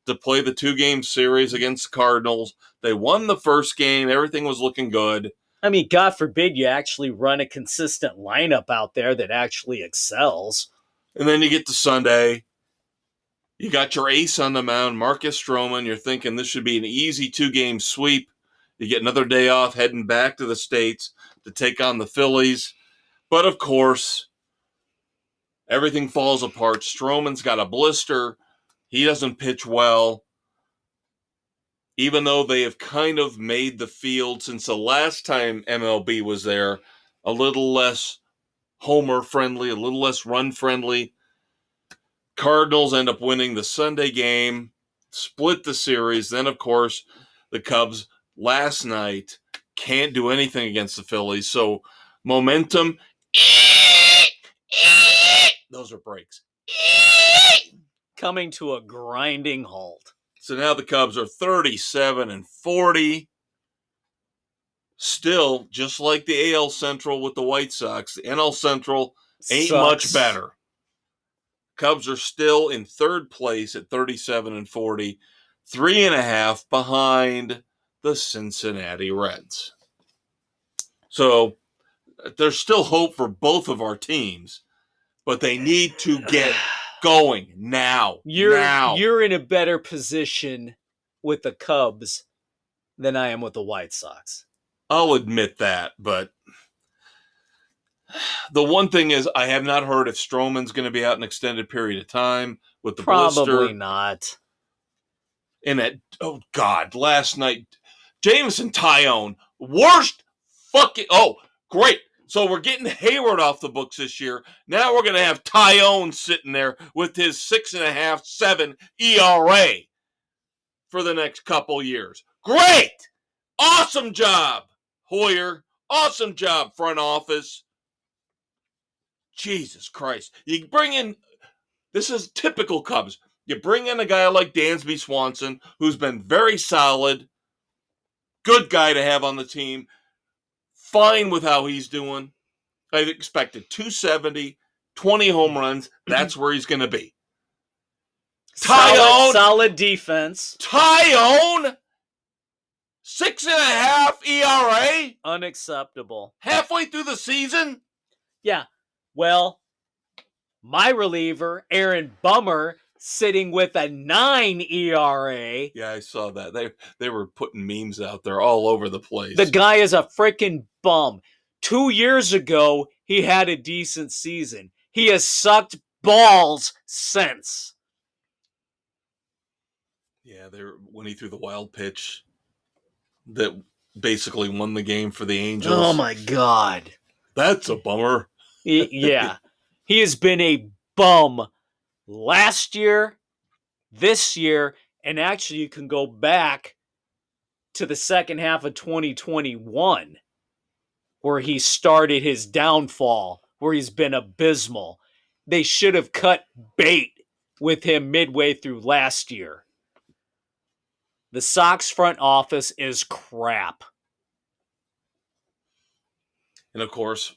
to play the 2-game series against the Cardinals. They won the first game. Everything was looking good. I mean, God forbid you actually run a consistent lineup out there that actually excels. And then you get to Sunday. You got your ace on the mound, Marcus Stroman. You're thinking this should be an easy 2-game sweep. You get another day off heading back to the States to take on the Phillies. But, of course, everything falls apart. Stroman's got a blister. He doesn't pitch well. Even though they have kind of made the field since the last time MLB was there a little less homer-friendly, a little less run-friendly. Cardinals end up winning the Sunday game, split the series. Then, of course, the Cubs last night can't do anything against the Phillies. So, momentum, those are breaks. Coming to a grinding halt. So now the Cubs are 37-40. Still, just like the AL Central with the White Sox, the NL Central ain't much better. Cubs are still in third place at 37-40, 3.5 behind the Cincinnati Reds. So there's still hope for both of our teams, but they need to get going now. You're in a better position with the Cubs than I am with the White Sox. I'll admit that, but the one thing is I have not heard if Stroman's going to be out an extended period of time with the blister. Probably not. And last night, Jameson Taillon, worst fucking, great. So we're getting Hayward off the books this year. Now we're going to have Taillon sitting there with his 6.5, 7 ERA for the next couple years. Great! Awesome job, Hoyer. Awesome job, front office. Jesus Christ. You bring in, this is typical Cubs. You bring in a guy like Dansby Swanson, who's been very solid, good guy to have on the team, fine with how he's doing. I expected 270, 20 home runs. That's where he's going to be. Solid defense. Tyone, 6.5 ERA. Unacceptable. Halfway through the season. Yeah. Well, my reliever, Aaron Bummer, sitting with a 9 ERA. Yeah, I saw that. They were putting memes out there all over the place. The guy is a freaking bum. 2 years ago, he had a decent season. He has sucked balls since. Yeah, when he threw the wild pitch that basically won the game for the Angels. Oh my God. That's a bummer. Yeah. He has been a bum last year, this year, and actually you can go back to the second half of 2021 where he started his downfall, where he's been abysmal. They should have cut bait with him midway through last year. The Sox front office is crap. And of course,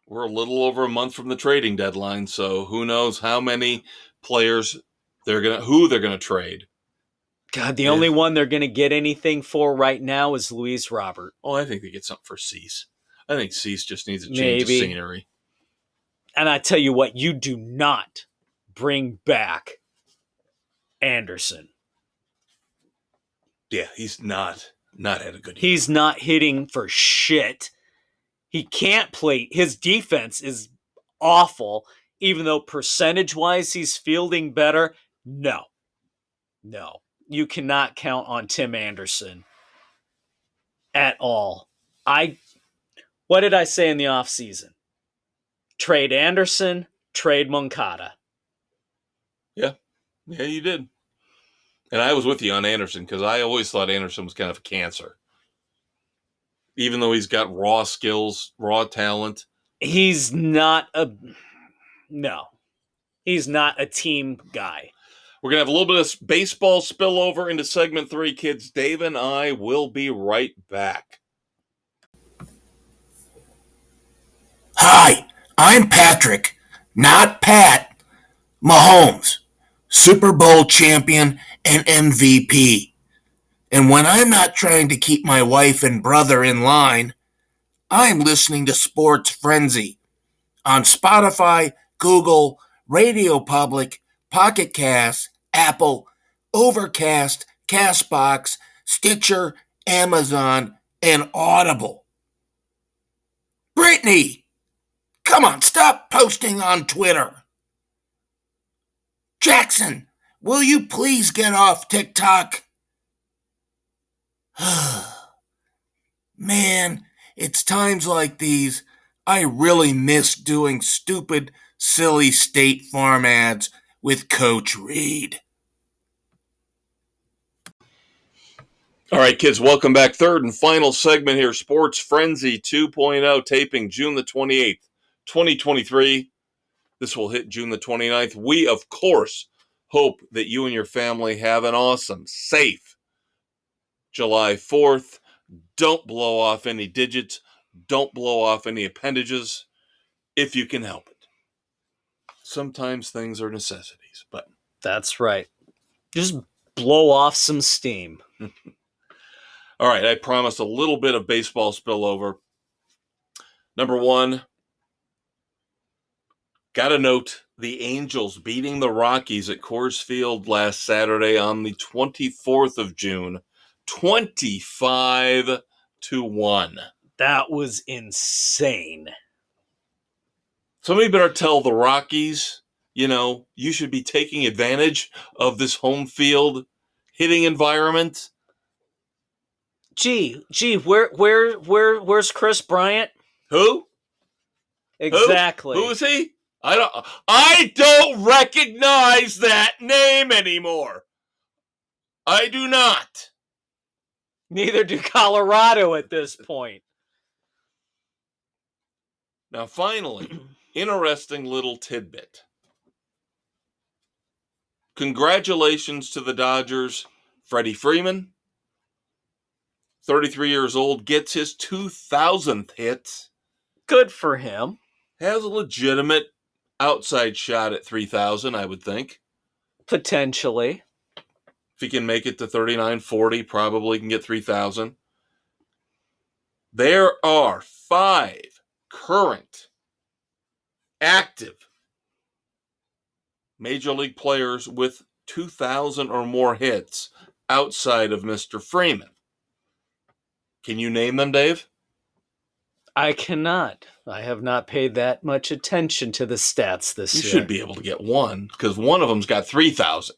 we're a little over a month from the trading deadline, so who knows how many players who they're gonna trade. God, the only one they're gonna get anything for right now is Luis Robert. Oh, I think they get something for Cease. I think Cease just needs a change of scenery. And I tell you what, you do not bring back Anderson. Yeah, he's not had a good year. He's not hitting for shit. He can't play. His defense is awful, even though percentage-wise he's fielding better. No. You cannot count on Tim Anderson at all. What did I say in the offseason? Trade Anderson, trade Moncada. Yeah, you did. And I was with you on Anderson because I always thought Anderson was kind of a cancer. Even though he's got raw skills, raw talent. He's not a team guy. We're going to have a little bit of baseball spillover into segment 3, kids. Dave and I will be right back. Hi, I'm Patrick, not Pat Mahomes, Super Bowl champion and MVP. And when I'm not trying to keep my wife and brother in line, I'm listening to Sports Frenzy on Spotify, Google, Radio Public, Pocket Cast, Apple, Overcast, Castbox, Stitcher, Amazon, and Audible. Brittany, come on, stop posting on Twitter. Jackson, will you please get off TikTok? Man, it's times like these I really miss doing stupid, silly State Farm ads with Coach Reed. All right, kids, welcome back. Third and final segment here, Sports Frenzy 2.0, taping June the 28th, 2023. This will hit June the 29th. We, of course, hope that you and your family have an awesome, safe July 4th. Don't blow off any digits. Don't blow off any appendages if you can help it. Sometimes things are necessities, but... That's right. Just blow off some steam. All right, I promised a little bit of baseball spillover. Number one, gotta note the Angels beating the Rockies at Coors Field last Saturday on the 24th of June, 25-1. That was insane. Somebody better tell the Rockies, you should be taking advantage of this home field hitting environment. Gee, where's Chris Bryant? Who? Exactly. Who is he? I don't recognize that name anymore. I do not. Neither do Colorado at this point. Now, finally, interesting little tidbit. Congratulations to the Dodgers. Freddie Freeman, 33 years old, gets his 2,000th hit. Good for him. Has a legitimate outside shot at 3,000, I would think. Potentially. If he can make it to 39-40, probably can get 3,000. There are 5 current active Major League players with 2,000 or more hits outside of Mr. Freeman. Can you name them, Dave? I cannot. I have not paid that much attention to the stats this year. You should be able to get one, because one of them's got 3,000.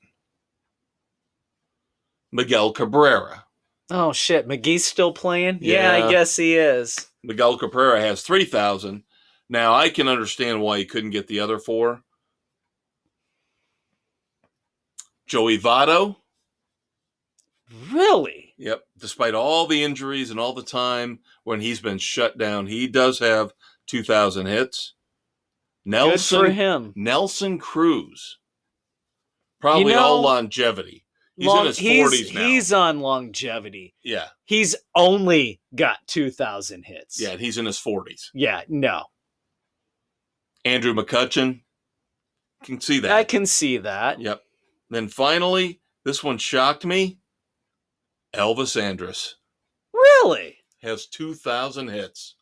Miguel Cabrera. Oh, shit. McGee's still playing? Yeah. I guess he is. Miguel Cabrera has 3,000. Now, I can understand why he couldn't get the other 4. Joey Votto. Really? Yep. Despite all the injuries and all the time when he's been shut down, he does have 2,000 hits. Good for him. Nelson Cruz. Probably all longevity. He's in his 40s now. He's on longevity. Yeah. He's only got 2,000 hits. Yeah, and he's in his 40s. Yeah, no. Andrew McCutchen. Can see that. I can see that. Yep. Then finally, this one shocked me. Elvis Andrus Really? has 2,000 hits.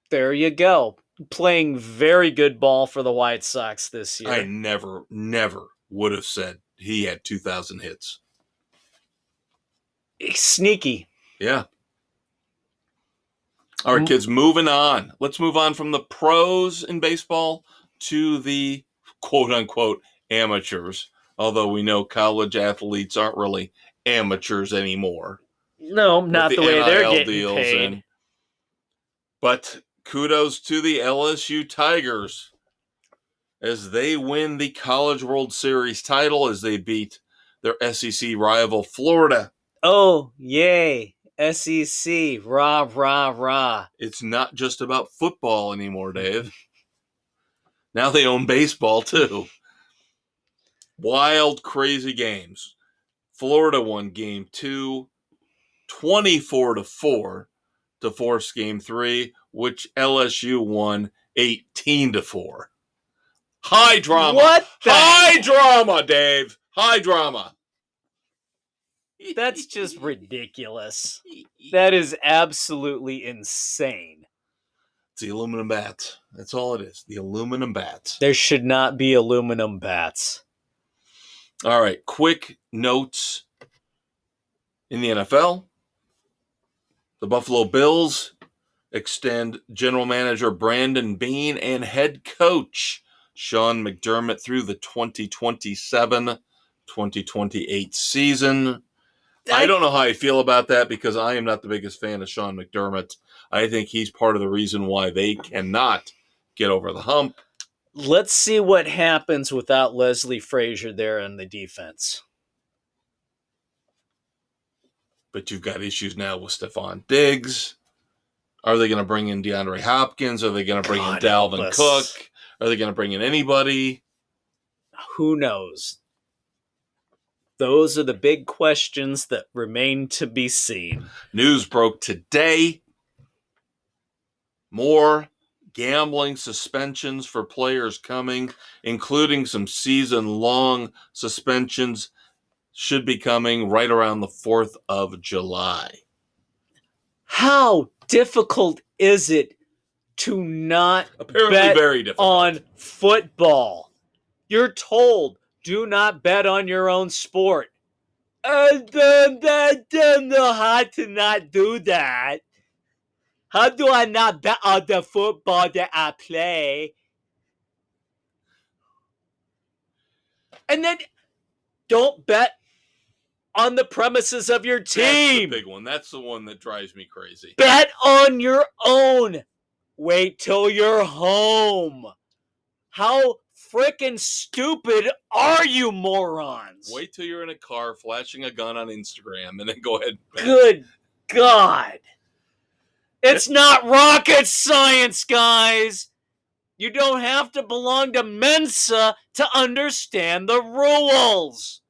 There you go. Playing very good ball for the White Sox this year. I never would have said he had 2,000 hits. Sneaky. Yeah. All right, kids, moving on. Let's move on from the pros in baseball to the quote-unquote amateurs, although we know college athletes aren't really amateurs anymore. No, not the way they're NIL getting paid. But kudos to the LSU Tigers as they win the College World Series title as they beat their SEC rival Florida. Oh, yay. SEC. Rah, rah, rah. It's not just about football anymore, Dave. Now they own baseball, too. Wild, crazy games. Florida won Game 2, 24-4 to force Game 3, which LSU won 18-4. High drama. What the? High drama, Dave. High drama. That's just ridiculous. That is absolutely insane. It's the aluminum bats. That's all it is. The aluminum bats. There should not be aluminum bats. All right. Quick notes in the NFL. The Buffalo Bills extend general manager Brandon Beane and head coach Sean McDermott through the 2027-2028 season. I don't know how I feel about that because I am not the biggest fan of Sean McDermott. I think he's part of the reason why they cannot get over the hump. Let's see what happens without Leslie Frazier there in the defense. But you've got issues now with Stephon Diggs. Are they going to bring in DeAndre Hopkins? Are they going to bring in Dalvin Cook? Are they going to bring in anybody? Who knows? Those are the big questions that remain to be seen. News broke today. More gambling suspensions for players coming, including some season-long suspensions, should be coming right around the 4th of July. How difficult is it to not bet very difficult on football? You're told, do not bet on your own sport. I don't know how to not do that. How do I not bet on the football that I play? And then don't bet on the premises of your team. That's the big one. That's the one that drives me crazy. Bet on your own. Wait till you're home. How freaking stupid are you morons? Wait till you're in a car flashing a gun on Instagram and then go ahead and bet. Good God. It's not rocket science, guys. You don't have to belong to Mensa to understand the rules.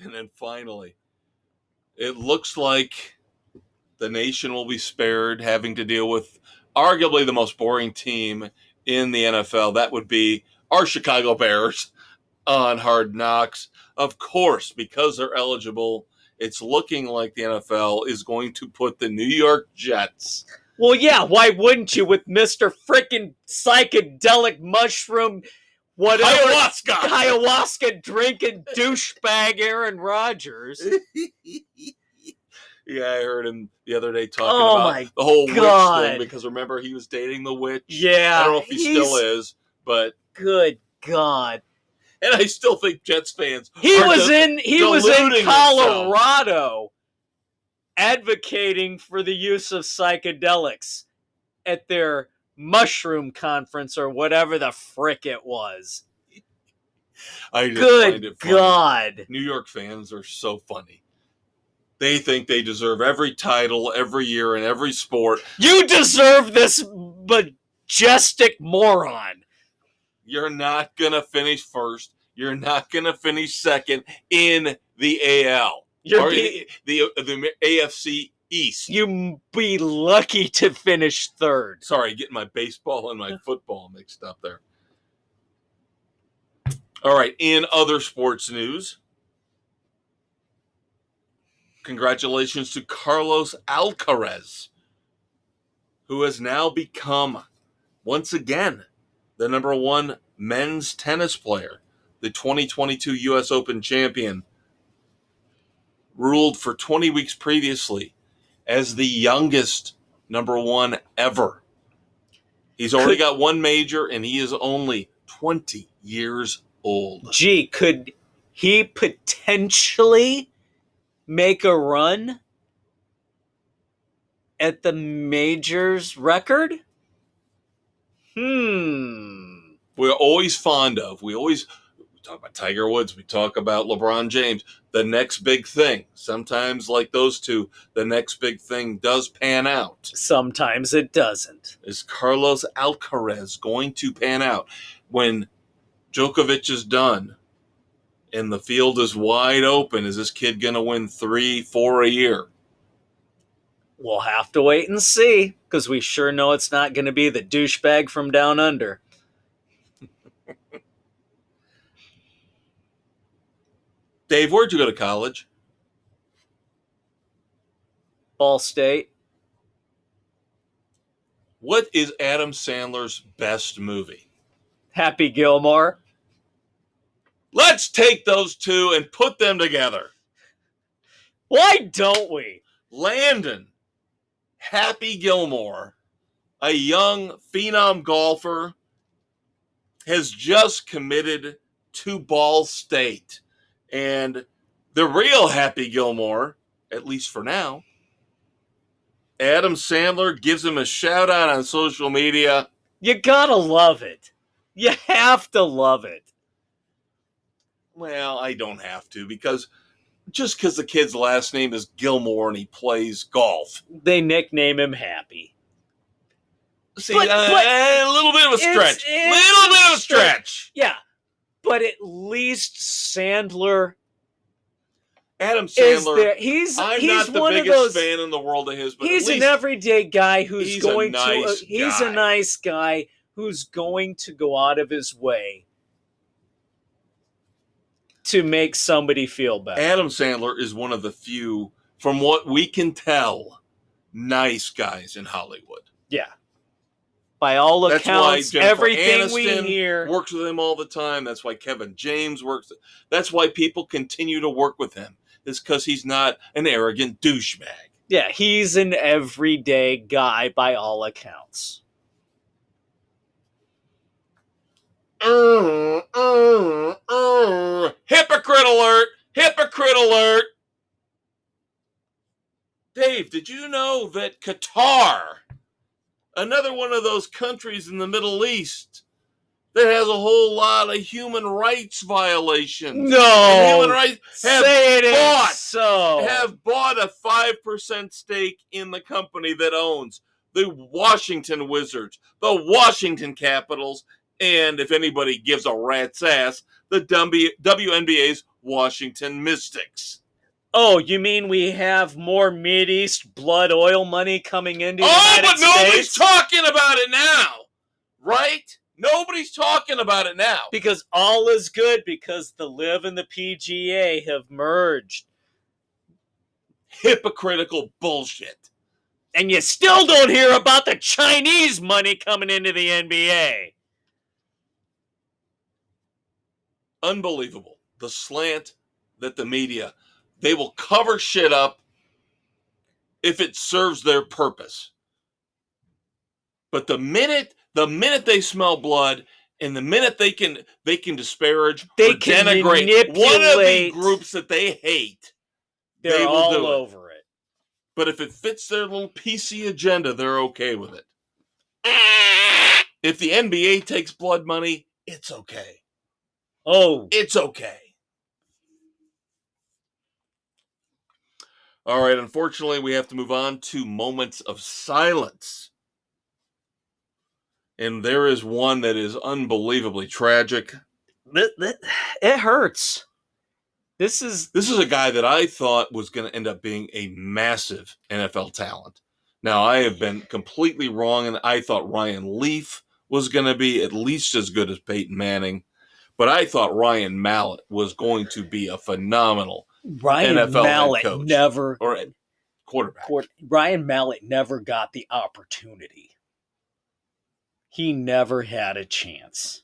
And then finally, it looks like the nation will be spared having to deal with arguably the most boring team in the NFL. That would be our Chicago Bears on Hard Knocks. Of course, because they're eligible, it's looking like the NFL is going to put the New York Jets. Well, yeah, why wouldn't you with Mr. Frickin' Psychedelic Mushroom, whatever, ayahuasca drinking douchebag Aaron Rodgers? Yeah, I heard him the other day talking about the whole witch thing, because remember, he was dating the witch. Yeah. I don't know if he still is, but good God. And I still think Jets fans he was in Colorado himself, advocating for the use of psychedelics at their mushroom conference or whatever the frick it was. I just find it funny. God. New York fans are so funny. They think they deserve every title every year in every sport. You deserve this majestic moron. You're not going to finish first. You're not going to finish second in the AL. The AFC East. You be lucky to finish third. Sorry, getting my baseball and my football mixed up there. All right, in other sports news, congratulations to Carlos Alcaraz, who has now become, once again, the number one men's tennis player, the 2022 U.S. Open champion, ruled for 20 weeks previously as the youngest number one ever. He's already got one major, and he is only 20 years old. Gee, could he potentially make a run at the majors record? We're always fond of. We talk about Tiger Woods. We talk about LeBron James. The next big thing. Sometimes, like those two, the next big thing does pan out. Sometimes it doesn't. Is Carlos Alcaraz going to pan out? When Djokovic is done and the field is wide open, is this kid going to win 3-4 a year? We'll have to wait and see, because we sure know it's not going to be the douchebag from down under. Dave, where'd you go to college? Ball State. What is Adam Sandler's best movie? Happy Gilmore. Let's take those two and put them together. Why don't we? Landon Happy Gilmore, a young phenom golfer, has just committed to Ball State. And the real Happy Gilmore, at least for now, Adam Sandler gives him a shout out on social media. You gotta love it. You have to love it. Well, I don't have to, because just because the kid's last name is Gilmore and he plays golf, they nickname him Happy. See, a little bit of a stretch. Little bit of a stretch. Yeah, but at least Sandler. Adam Sandler. He's not the one biggest of those, fan in the world of his, but he's at least an everyday guy who's he's going a nice to. He's a nice guy who's going to go out of his way to make somebody feel better. Adam Sandler is one of the few, from what we can tell, nice guys in Hollywood. Yeah. By all accounts, Jennifer everything we Aniston hear works with him all the time. That's why Kevin James works. That's why people continue to work with him. It's because he's not an arrogant douchebag. Yeah, he's an everyday guy by all accounts. Hypocrite alert! Hypocrite alert! Dave, did you know that Qatar, another one of those countries in the Middle East that has a whole lot of human rights violations? No! And human rights have so? have bought a 5% stake in the company that owns the Washington Wizards, the Washington Capitals, and if anybody gives a rat's ass, the WNBA's Washington Mystics. Oh, you mean we have more Mideast blood oil money coming into the Oh, United but nobody's States? talking about it now, right? Nobody's talking about it now. Because all is good because the LIV and the PGA have merged. Hypocritical bullshit. And you still don't hear about the Chinese money coming into the NBA. Unbelievable. The slant that the media, they will cover shit up if it serves their purpose. But the minute they smell blood and the minute they can disparage They or can denigrate one of the manipulate. groups that they hate, They're they will all do it. over it. But if it fits their little PC agenda, they're okay with it. If the NBA takes blood money, it's okay. Oh, It's okay. All right, unfortunately, we have to move on to moments of silence. And there is one that is unbelievably tragic. it hurts. This is a guy that I thought was going to end up being a massive NFL talent. Now, I have been completely wrong, and I thought Ryan Leaf was going to be at least as good as Peyton Manning. But I thought Ryan Mallett was going to be a phenomenal Ryan NFL Mallett head coach never or quarterback. Ryan Mallett never got the opportunity. He never had a chance.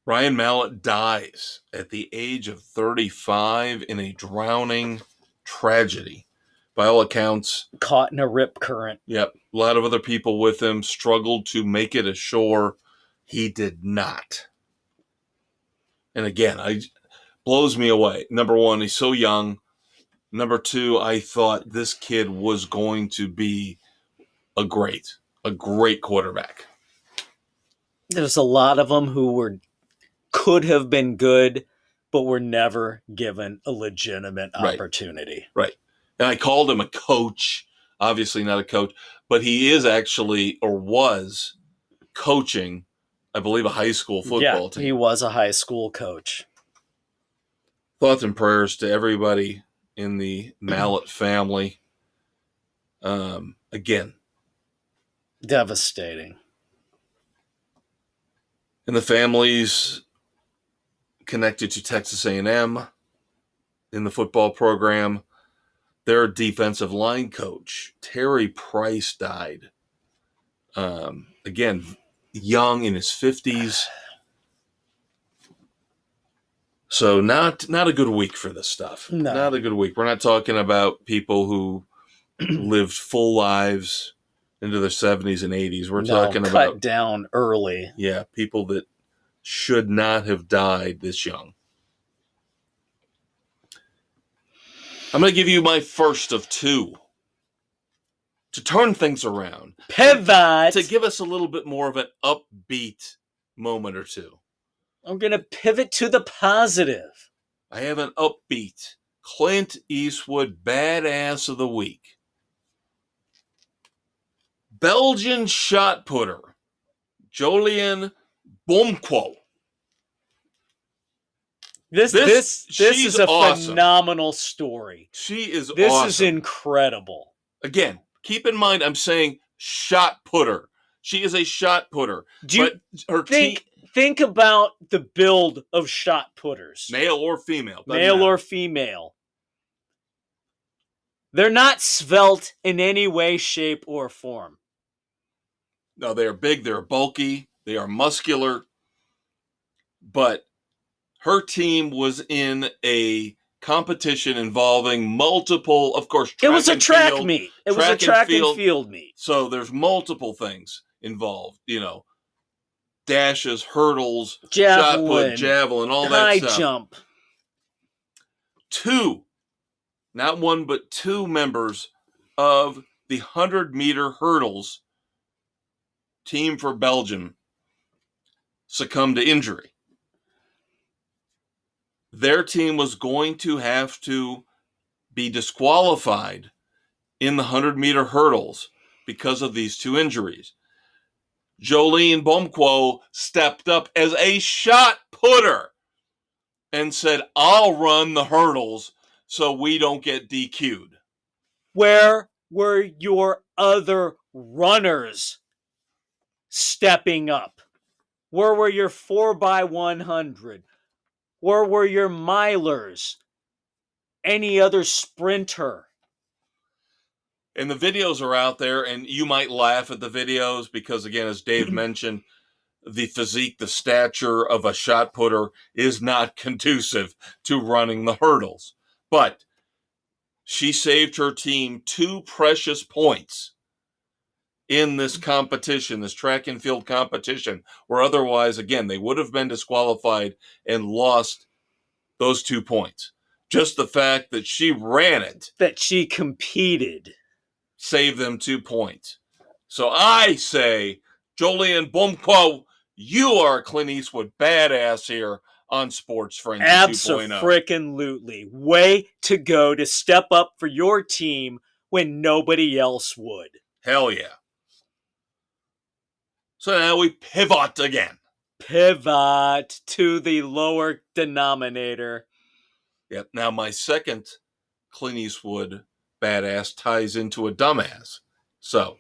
Ryan Mallett dies at the age of 35 in a drowning tragedy. By all accounts, Caught in a rip current. Yep, a lot of other people with him struggled to make it ashore. He did not. And again, it blows me away. Number one, he's so young. Number two, I thought this kid was going to be a great quarterback. There's a lot of them who could have been good, but were never given a legitimate opportunity. Right. And I called him a coach. Obviously not a coach, but he is actually, or was, coaching, I believe, a high school football team. He was a high school coach. Thoughts and prayers to everybody in the Mallett family. Again. Devastating. And the families connected to Texas A&M in the football program. Their defensive line coach, Terry Price, died. Again, young, in his 50s. So not a good week for this stuff. No. Not a good week. We're not talking about people who lived full lives into their 70s and 80s. We're talking cut about down early. Yeah, people that should not have died this young. I'm going to give you my first of two to turn things around. Pivot. To give us a little bit more of an upbeat moment or two. I'm going to pivot to the positive. I have an upbeat Clint Eastwood badass of the week. Belgian shot putter, Jolien Bomquo. This is a awesome. Phenomenal story. She is This awesome. is incredible. Again, keep in mind I'm saying shot putter. She is a shot putter. Think about the build of shot putters. Male or female. Male or female. They're not svelte in any way, shape, or form. No, they are big, they're bulky, they are muscular. But her team was in a competition involving multiple, of course, it was a track meet. It was a track and field meet. So there's multiple things involved, dashes, hurdles, shot put, javelin, all that stuff. High jump. Not one, but two members of the 100-meter hurdles team for Belgium succumbed to injury. their team was going to have to be disqualified in the 100-meter hurdles because of these two injuries. Jolene Bomquo stepped up as a shot putter and said, I'll run the hurdles so we don't get DQ'd. Where were your other runners stepping up? Where were your 4x100? Where were your milers? Any other sprinter? And the videos are out there, and you might laugh at the videos because, again, as Dave mentioned, the physique, the stature of a shot putter is not conducive to running the hurdles. But she saved her team 2 precious points in this competition, this track and field competition, where otherwise, again, they would have been disqualified and lost those 2 points. Just the fact that she ran it, that she competed, saved them 2 points. So I say, Jolene Bomquo, you are a Clint Eastwood badass here on Sports Frenzy 2.0. Abso-frickin-lutely. Way to go to step up for your team when nobody else would. Hell yeah. So now we pivot again. Pivot to the lower denominator. Yep. Now my second Clint Eastwood badass ties into a dumbass. So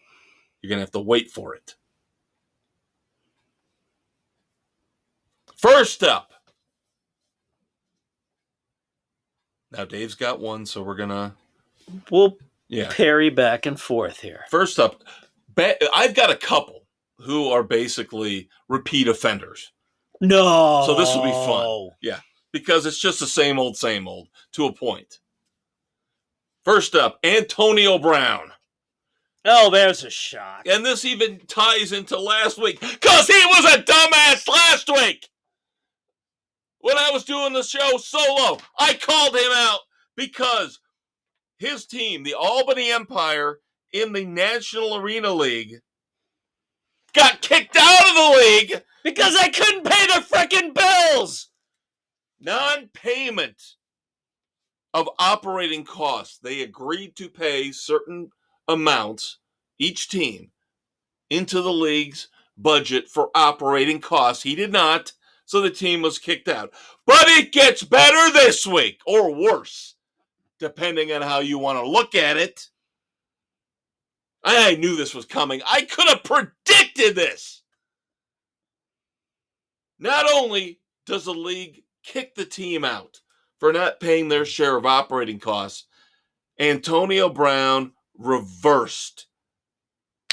you're going to have to wait for it. First up. Now Dave's got one, so we're going to... We'll parry back and forth here. First up, I've got a couple who are basically repeat offenders. No. So this will be fun. Yeah. Because it's just the same old to a point. First up, Antonio Brown. Oh, there's a shock. And this even ties into last week because he was a dumbass last week. When I was doing the show solo, I called him out because his team, the Albany Empire, in the National Arena League, got kicked out of the league because I couldn't pay the frickin' bills. Non-payment of operating costs. They agreed to pay certain amounts, each team, into the league's budget for operating costs. He did not, so the team was kicked out. But it gets better this week, or worse, depending on how you want to look at it. I knew this was coming. I could have predicted this. Not only does the league kick the team out for not paying their share of operating costs, Antonio Brown reversed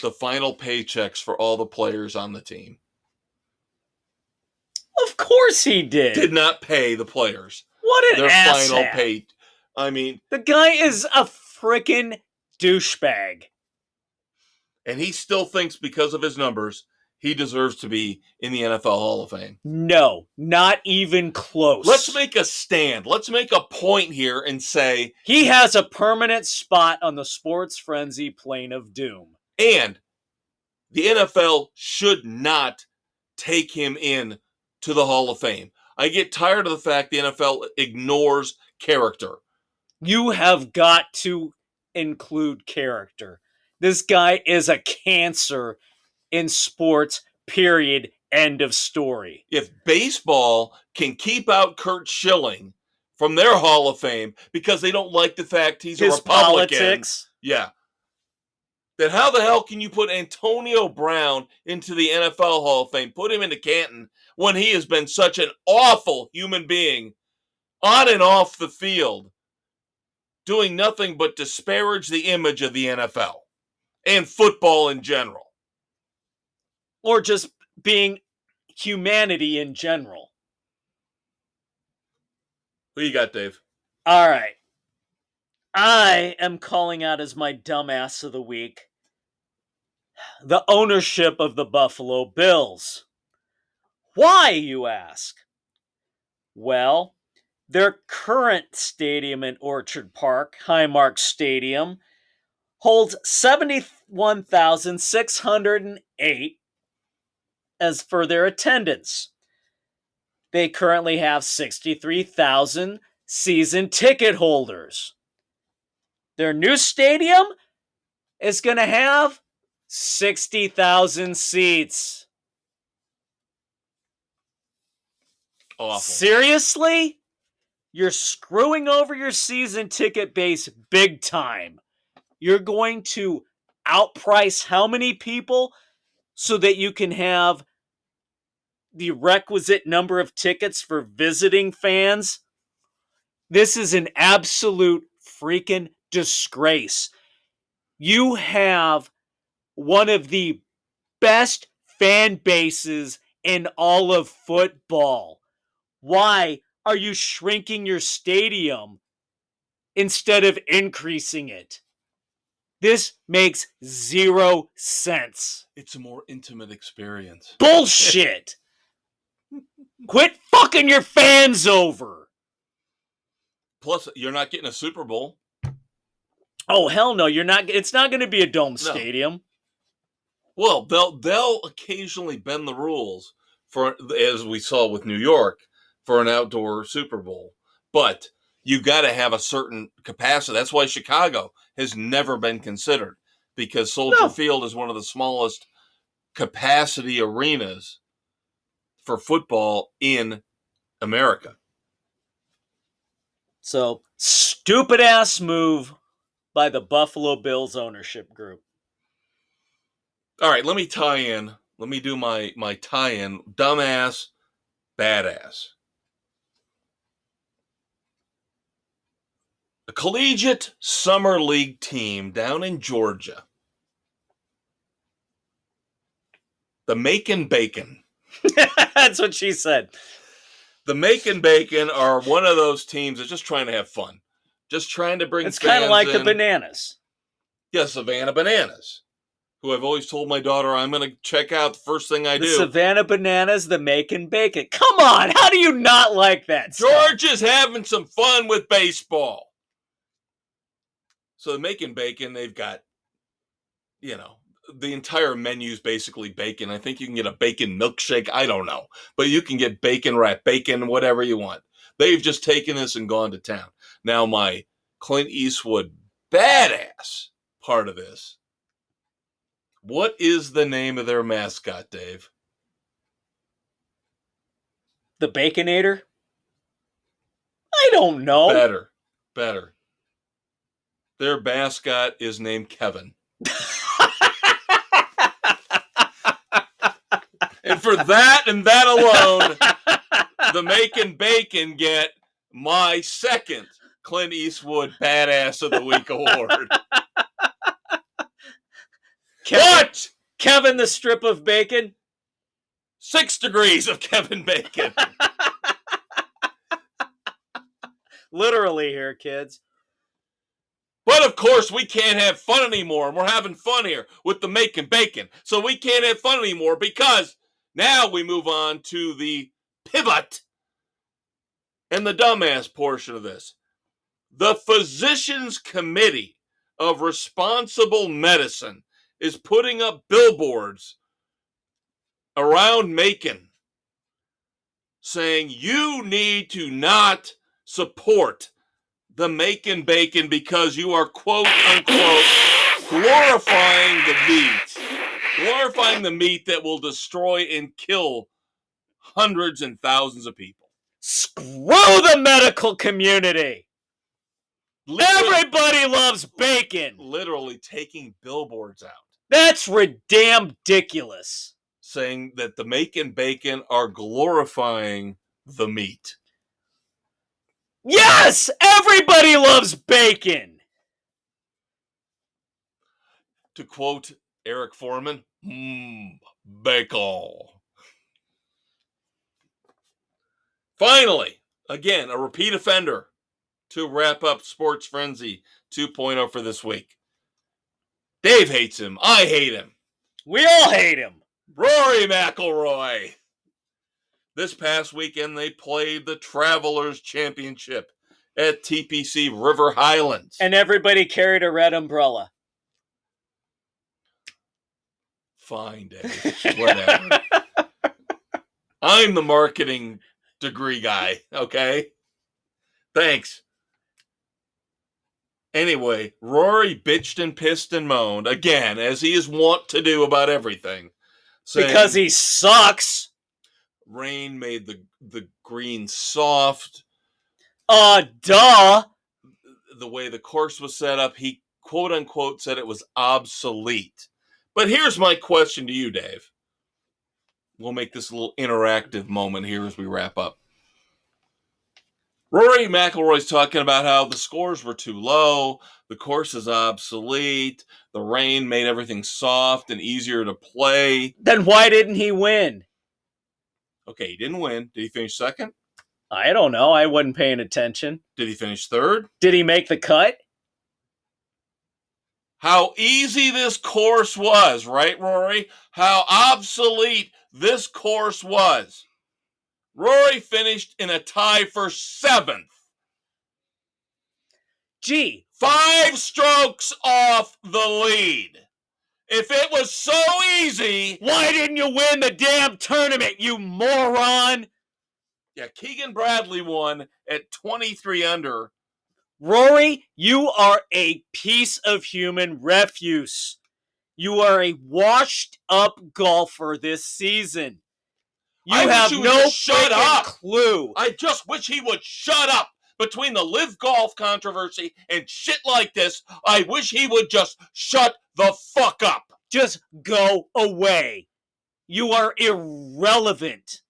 the final paychecks for all the players on the team. Of course he did. Did not pay the players What an their asshat. final pay. I mean, the guy is a frickin' douchebag. And he still thinks because of his numbers, he deserves to be in the NFL Hall of Fame. No, not even close. Let's make a stand. Let's make a point here and say... he has a permanent spot on the Sports Frenzy plane of doom. And the NFL should not take him in to the Hall of Fame. I get tired of the fact the NFL ignores character. You have got to include character. This guy is a cancer in sports, period, end of story. If baseball can keep out Curt Schilling from their Hall of Fame because they don't like the fact he's his a Republican. Politics. Yeah. Then how the hell can you put Antonio Brown into the NFL Hall of Fame, put him into Canton, when he has been such an awful human being on and off the field, doing nothing but disparage the image of the NFL and football in general? Or just being humanity in general. Who you got, Dave? All right. I am calling out as my dumbass of the week the ownership of the Buffalo Bills. Why, you ask? Well, their current stadium in Orchard Park, Highmark Stadium, holds 71,608 as for their attendance. they currently have 63,000 season ticket holders. Their new stadium is going to have 60,000 seats. Awful. Seriously? You're screwing over your season ticket base big time. You're going to outprice how many people so that you can have the requisite number of tickets for visiting fans? This is an absolute freaking disgrace. You have one of the best fan bases in all of football. Why are you shrinking your stadium instead of increasing it? This makes 0 sense. It's a more intimate experience. Bullshit. Quit fucking your fans over. Plus, you're not getting a Super Bowl. Oh, hell no. You're not. It's not going to be a dome stadium. Well, they'll occasionally bend the rules for, as we saw with New York, for an outdoor Super Bowl. But you got to have a certain capacity. That's why Chicago has never been considered, because Soldier Field is one of the smallest capacity arenas for football in America. So, stupid ass move by the Buffalo Bills ownership group. All right, let me tie in. Let me do my tie-in. Dumbass, badass. A collegiate summer league team down in Georgia. The Macon Bacon. That's what she said. The Macon Bacon are one of those teams that's just trying to have fun. Just trying to bring It's fans kind of like in. the Bananas. Yeah, Savannah Bananas, who I've always told my daughter I'm going to check out the first thing I The do. Savannah Bananas, the Macon Bacon. Come on, how do you not like that stuff? Georgia's having some fun with baseball. So the Macon Bacon, they've got, the entire menu's basically bacon. I think you can get a bacon milkshake. I don't know. But you can get bacon wrap, bacon, whatever you want. They've just taken this and gone to town. Now, my Clint Eastwood badass part of this. What is the name of their mascot, Dave? The Baconator? I don't know. Better. Their mascot is named Kevin. And for that and that alone, the Macon Bacon get my second Clint Eastwood Badass of the Week award. What? Kevin the strip of bacon? 6 degrees of Kevin Bacon. Literally here, kids. But of course, we can't have fun anymore. And we're having fun here with the Macon Bacon. So we can't have fun anymore because now we move on to the pivot and the dumbass portion of this. The Physicians Committee of Responsible Medicine is putting up billboards around Macon saying you need to not support the Macon Bacon because you are, quote unquote, glorifying the meat that will destroy and kill hundreds and thousands of people. Screw the medical community. Everybody loves bacon. Literally taking billboards out. That's ridiculous. Saying that the Macon Bacon are glorifying the meat. Yes! Everybody loves bacon! To quote Eric Foreman, bacon. Finally, again, a repeat offender to wrap up Sports Frenzy 2.0 for this week. Dave hates him. I hate him. We all hate him. Rory McIlroy. This past weekend, they played the Travelers Championship at TPC River Highlands. And everybody carried a red umbrella. Fine, Dave. Whatever. I'm the marketing degree guy, okay? Thanks. Anyway, Rory bitched and pissed and moaned, again, as he is wont to do about everything. Because he sucks. Rain made the green soft. Duh. The way the course was set up, he quote-unquote said it was obsolete. But here's my question to you, Dave. We'll make this a little interactive moment here as we wrap up. Rory McIlroy's talking about how the scores were too low, the course is obsolete, the rain made everything soft and easier to play. Then why didn't he win? Okay, he didn't win. Did he finish second? I don't know. I wasn't paying attention. Did he finish third? Did he make the cut? How easy this course was, right, Rory? How obsolete this course was. Rory finished in a tie for 7th. Gee. 5 strokes off the lead. If it was so easy... Why didn't you win the damn tournament, you moron? Yeah, Keegan Bradley won at 23 under. Rory, you are a piece of human refuse. You are a washed-up golfer this season. You have no clue. I just wish he would shut up. Between the live golf controversy and shit like this, I wish he would just shut the fuck up. Just go away. You are irrelevant.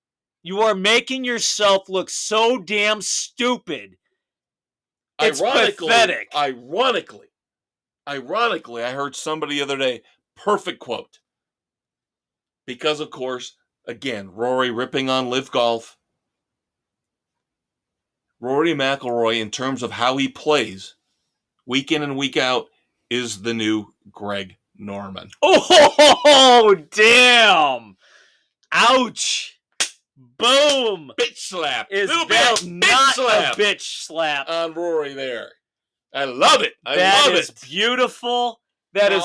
You are making yourself look so damn stupid. It's pathetic. Ironically, I heard somebody the other day, perfect quote. Because, of course, again, Rory ripping on live golf. Rory McIlroy, in terms of how he plays, week in and week out, is the new Greg Norman. Oh, damn. Ouch. Boom. Bitch slap. Is Little that bit not slap a bitch slap? on Rory there. I love it. That is beautiful. That is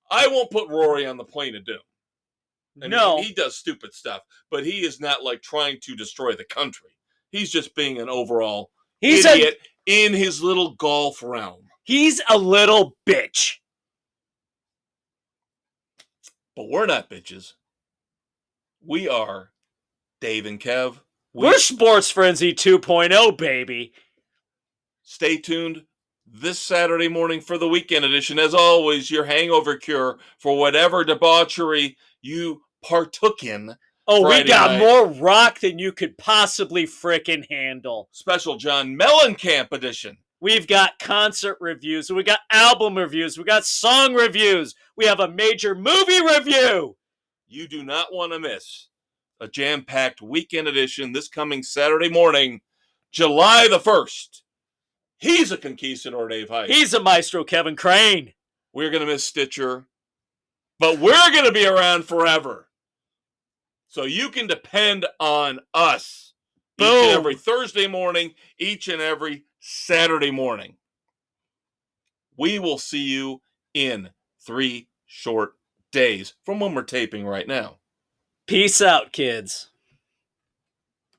I won't put Rory on the plane of doom. I no. mean, he does stupid stuff, but he is not like trying to destroy the country. He's just being an overall idiot in his little golf realm. He's a little bitch. But we're not bitches. We are Dave and Kev. We're Sports Frenzy 2.0, baby. Stay tuned this Saturday morning for the weekend edition. As always, your hangover cure for whatever debauchery you partook in. Oh, Friday we got night. more rock than you could possibly frickin' handle. Special John Mellencamp edition. We've got concert reviews. We got album reviews. We got song reviews. We have a major movie review. You do not want to miss a jam-packed weekend edition this coming Saturday morning, July the 1st. He's a conquistador, Dave Height. He's a maestro, Kevin Crane. We're going to miss Stitcher, but we're going to be around forever. So you can depend on us each and every Thursday morning, each and every Saturday morning. We will see you in 3 short days from when we're taping right now. Peace out, kids.